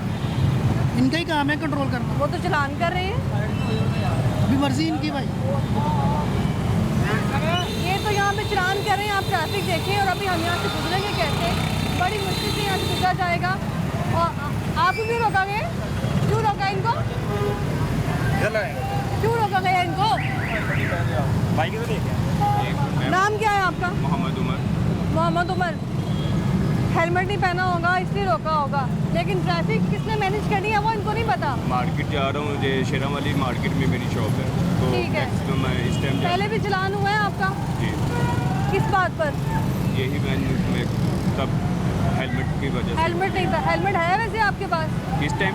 S15: इनका ही काम है कंट्रोल करना।
S1: वो तो चलान कर रहे हैं।
S15: अभी मर्जी इनकी भाई।
S1: ये तो यहाँ पे चलान कर रहे हैं, आप ट्रैफिक देखें। और अभी हम यहाँ से गुजरेंगे कैसे? बड़ी मुश्किल से यहाँ से गुजरा जाएगा। और आप भी रोका गए? क्यों रोका इनको? क्यों रोका गया इनको?
S10: भाई को देखिए,
S1: नाम क्या है आपका?
S10: मोहम्मद उमर।
S1: मोहम्मद उमर। हेलमेट नहीं पहना होगा इसलिए रोका होगा, लेकिन ट्रैफिक किसने मैनेज करनी है वो इनको नहीं पता।
S16: मार्केट जा रहा हूँ, मुझे शेरा वाली मार्केट में मेरी शॉप है, तो
S1: ठीक है।
S16: मैक्सिमम मैं इस टाइम
S1: पहले भी चलान हुआ है आपका?
S16: जी।
S1: किस बात पर?
S16: यही मैं तब हेलमेट की वजह से।
S1: हेलमेट नहीं था। हेलमेट है वैसे आपके पास?
S16: इस टाइम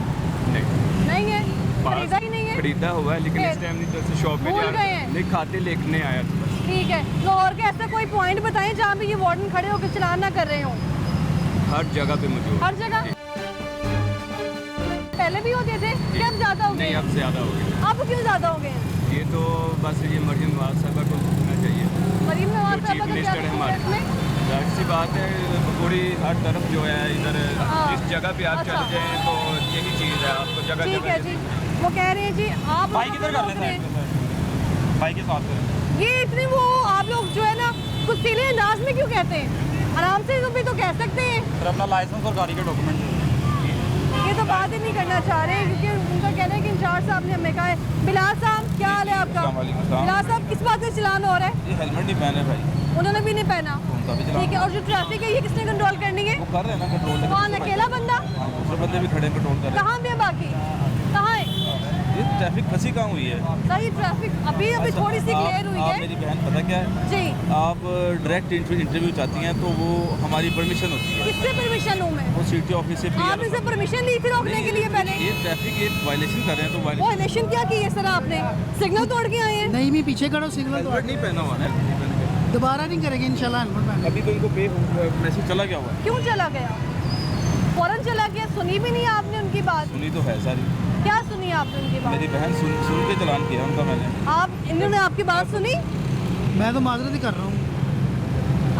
S16: नहीं
S1: है, खरीदा ही नहीं है।
S16: खरीदा हुआ है, लेकिन इस टाइम नहीं, जैसे शॉप में
S1: भूल
S16: जा
S1: गए हैं?
S16: नहीं, खाते लेने आया था बस।
S1: ठीक है, लाहौर के ऐसा कोई पॉइंट बताएं जहाँ पे ये वार्डन खड़े होकर चलान ना कर रहे हो?
S16: हर जगह पे मौजूद।
S1: हर जगह? पहले भी होते थे कि अब ज़्यादा हो गए?
S16: नहीं, अब ज़्यादा हो गए।
S1: अब क्यों ज़्यादा हो गए?
S16: ये तो बस ये मरीम नवाज साहब को होना चाहिए।
S1: मरीम नवाज
S16: चीफ
S1: साहब का
S16: मिनिस्टर है हमारे, जाहिर सी बात है पूरी हर तरफ जो है इधर जिस जगह पे आप चले जाएं तो यही चीज़ है, आपको जगह
S1: ठीक है जी। वो कह रहे हैं जी आप
S9: भाई किधर कर लेते हैं, भाई के साथ करें।
S1: ये इतनी वो आप लोग जो है ना कुछ सीले अंदाज में क्यों कहते हैं, आराम से तो भी तो कह सकते हैं।
S9: फिर अपना लाइसेंस और गाड़ी के डॉक्यूमेंट
S1: ये तो बात ही नहीं करना चाह रहे क्योंकि उनका कहना है कि इंचार्ज साहब ने हमें कहा है। बिलाल साहब क्या हाल है आपका? बिलाल साहब किस बात से चलान हो रहा है?
S16: ये हेलमेट नहीं पहने भाई,
S1: उन्होंने भी नहीं पहना। ठीक है, और जो ट्रैफिक है ये किसने कंट्रोल करनी है?
S16: वो कर रहे हैं ना कंट्रोल।
S1: कौन, अकेला बंदा?
S16: दूसरे बंदे भी खड़े कंट्रोल कर रहे हैं।
S1: कहाँ पे बाकी कहाँ है?
S16: ये ट्रैफिक फंसी कहाँ हुई है?
S1: सही ट्रैफिक अभी अभी थोड़ी सी क्लियर हुई
S16: आप
S1: है।
S16: मेरी बहन पता क्या है
S1: जी,
S16: आप डायरेक्ट इंटरव्यू चाहती हैं तो वो हमारी परमिशन होती है।
S1: किससे परमिशन लूँ मैं?
S16: वो सिटी ऑफिस से
S1: आपने से परमिशन ली थी रोकने के लिए पहले?
S16: ये ट्रैफिक ये वायलेशन कर रहे हैं तो
S1: वो वायलेशन क्या की है सर आपने? सिग्नल तोड़ के आए हैं?
S15: नहीं भी पीछे करो, सिग्नल
S16: हेलमेट नहीं पहना हुआ है,
S15: दोबारा नहीं करेंगे इंशाल्लाह हेलमेट पहन।
S16: अभी तो इनको मैसेज चला गया हुआ है।
S1: क्यों चला गया? फौरन चला गया, सुनी भी नहीं आपने उनकी बात?
S16: सुनी तो है सारी।
S1: क्या सुनी आपने उनकी बात?
S16: मेरी बहन सुन के चलान किया उनका मैंने।
S1: आप इन्होंने आपकी बात सुनी?
S15: मैं तो माजरत ही कर रहा हूँ।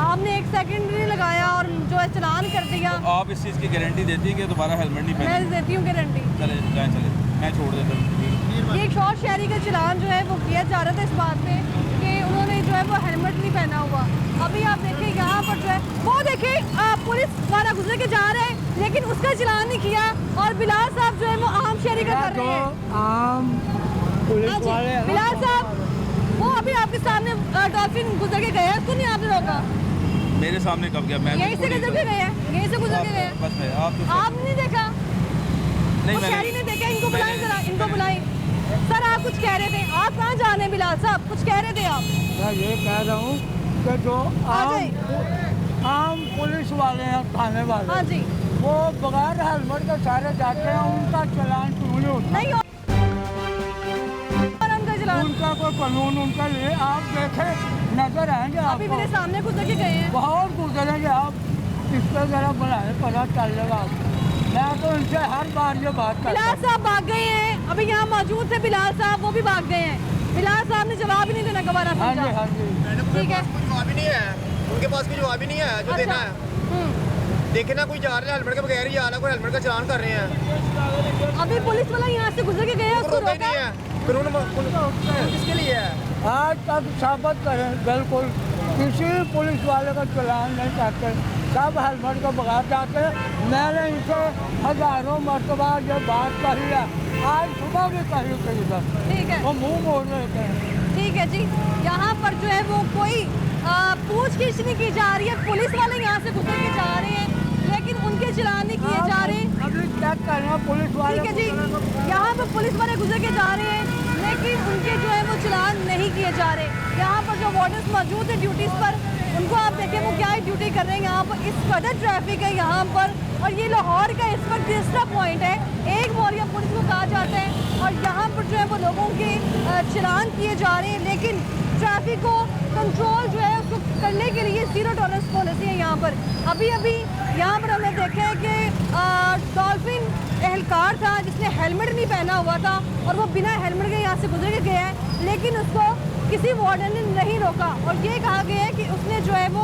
S1: आपने एक सेकंड नहीं लगाया और जो है चलान कर दिया।
S16: तो आप इस चीज़ की गारंटी देती है कि दोबारा हेलमेट नहीं पहने?
S1: मैं देती हूँ गारंटी।
S16: चले जाए चले, मैं छोड़ देता हूँ।
S1: ये एक शॉर्ट शहरी का चलान जो है वो किया जा रहा था इस बात पे कि उन्होंने जो है वो हेलमेट नहीं पहना हुआ। अभी आप देखें यहाँ पर जो है वो देखें पुलिस वाला गुजर के जा रहे हैं लेकिन उसका चलान नहीं किया और बिलाल साहब जो है वो आम शहरी का कर रहे हैं।
S6: आम पुलिस वाले
S1: बिलाल साहब वो अभी आपके सामने डॉल्फिन गुजर के गया, उसको नहीं आपने रोका?
S16: मेरे सामने कब गया? मैं
S1: यहीं से गुजर के गया, यहीं से गुजर के गया।
S16: बस मैं
S1: आपने नहीं देखा?
S16: नहीं,
S1: वो शहरी ने देखा। इनको बुलाएं जरा, इनको बुलाएं। सर आप कुछ कह रहे थे, आप कहाँ जा रहे हैं बिलाल साहब? कुछ कह रहे थे आप?
S6: मैं ये कह रहा हूँ कि जो आम पुलिस वाले हैं थाने वाले,
S1: हाँ जी,
S6: वो बगैर हेलमेट के सारे जाते हैं, उनका चलान क्यों नहीं होता?
S1: नहीं
S6: उनका कोई कानून उनके लिए आप देखें, नजर आएंगे
S1: अभी मेरे सामने गुजर के गए हैं।
S6: बहुत गुजरेंगे आप, इस पर जरा बनाए पता चल जाएगा। मैं तो इनसे हर बार ये बात करता हूं।
S1: बिलाल साहब भाग गए हैं, अभी यहाँ मौजूद थे बिलाल साहब, वो भी भाग गए हैं। बिलाल साहब ने जवाब ही नहीं देना दोबारा।
S6: हाँ जी, हाँ जी,
S1: ठीक है।
S8: जवाब ही नहीं है उनके पास, कोई जवाब ही नहीं है जो देना है। देखे ना कोई जा रहे हैं हेलमेट के बगैर ही जा रहा है, कोई हेलमेट का चलान कर रहे हैं।
S1: अभी पुलिस वाला यहाँ से गुजर के गए, उसको रोका
S8: नहीं है। किसके लिए है?
S6: आज तक साबित करें, बिल्कुल किसी पुलिस वाले का चलान नहीं करते, सब हेलमेट के बगैर जाते हैं। मैंने इनसे हजारों मरतबा ये बात कही है, आज सुबह भी कही थी सर।
S1: ठीक है,
S6: वो मुँह मोड़ रहे थे।
S1: ठीक है जी, यहाँ पर जो है वो कोई पूछगिछ नहीं की जा रही है। पुलिस वाले यहाँ से गुजर के जा रहे हैं लेकिन उनके चलान नहीं किए जा रहे।
S6: अभी चेक करना पुलिस वाले।
S1: ठीक है जी, यहाँ पर पुलिस वाले गुजर के जा रहे हैं लेकिन उनके जो है वो चलान नहीं किए जा रहे। यहाँ पर जो वार्डन्स मौजूद है ड्यूटीज़ पर, उनको आप देखें वो क्या ही ड्यूटी कर रहे हैं। यहाँ पर इस कदर ट्रैफिक है यहाँ पर, और ये लाहौर का इस वक्त तीसरा पॉइंट है। एक मोरिया पुलिस को कहा जाता है और यहाँ पर जो है वो लोगों के चलान किए जा रहे हैं लेकिन ट्रैफिक को कंट्रोल जो है उसको करने के लिए जीरो टॉलरेंस पॉलिसी है यहाँ पर। अभी यहाँ पर हमने देखा है कि डॉल्फिन एहलकार था जिसने हेलमेट नहीं पहना हुआ था और वो बिना हेलमेट के यहाँ से गुजर के गया है लेकिन उसको किसी वार्डन ने नहीं रोका और ये कहा गया है कि उसने जो है वो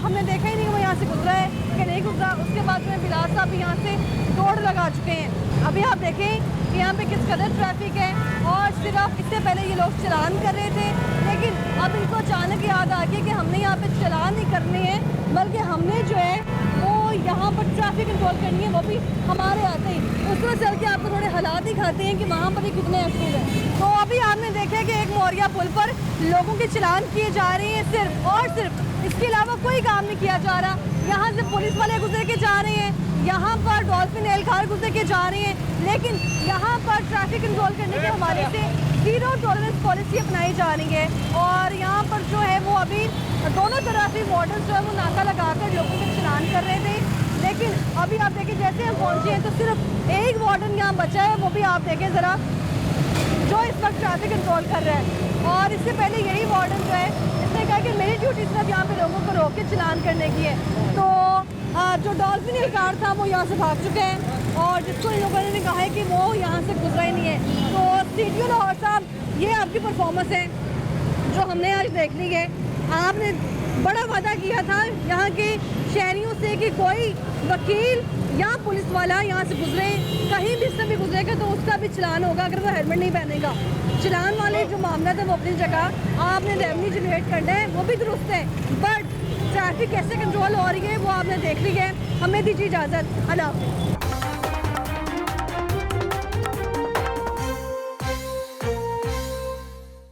S1: हमने देखा ही नहीं वो यहाँ से गुजरा है कि नहीं गुजरा। उसके बाद में बिलाल साहब भी यहाँ से दौड़ लगा चुके हैं। अभी आप देखें कि यहाँ पे किस कदर ट्रैफिक है और सिर्फ इससे पहले ये लोग चलान कर रहे थे लेकिन अब इनको अचानक याद आ गया कि हमने यहाँ पे चलान नहीं करने हैं बल्कि हमने जो है वो यहाँ पर ट्रैफिक कंट्रोल करनी है, वो भी हमारे आते ही। उस तरह चल के आपको थोड़े हालात दिखाते हैं कि वहाँ पर ही कितने एक्टिव है। तो अभी आपने देखा कि एक मोरिया पुल पर लोगों के चलान किए जा रहे हैं सिर्फ और सिर्फ, इसके अलावा कोई काम नहीं किया जा रहा। यहाँ से पुलिस वाले गुजर के जा रहे हैं, यहाँ पर डॉल्फिन एहलकार गुजर के जा रहे हैं लेकिन यहाँ पर ट्रैफिक कंट्रोल करने के हवाले से जीरो टॉलरेंस पॉलिसी अपनाई जा रही है और यहाँ पर जो है वो अभी दोनों तरह से वार्डन जो है वो नाका लगाकर लोगों के चलान कर रहे थे लेकिन अभी आप देखें जैसे हम पहुँचे हैं तो सिर्फ एक वार्डन यहाँ बचा है, वो भी आप देखें ज़रा, जो इस वक्त ट्रैफिक कंट्रोल कर रहा है। और इससे पहले यही वार्डन जो है इसने कहा कि मेरी ड्यूटी सिर्फ यहाँ पे लोगों को रोक के चलान करने की है। तो जो डॉल्फिन एहलकार था वो यहाँ से भाग चुके हैं और जिसको इन लोगों ने कहा है कि वो यहाँ से गुजरा ही नहीं है। तो CTO लाहौर साहब, ये आपकी परफॉर्मेंस है जो हमने आज देख ली है। आपने बड़ा वादा किया था यहाँ के शहरियों से कि कोई वकील या पुलिस वाला यहाँ से गुजरे, कहीं भी इससे भी गुजरेगा तो उसका भी चलान होगा अगर वो हेलमेट नहीं पहनेगा। चलान वाले जो मामला था वो अपनी जगह, आपने रेवेन्यू जनरेट करना है वो भी दुरुस्त है, बट ट्रैफिक कैसे कंट्रोल हो रही है वो आपने देख ली है। हमें दीजिए इजाज़त, अल्लाह हाफ़िज़।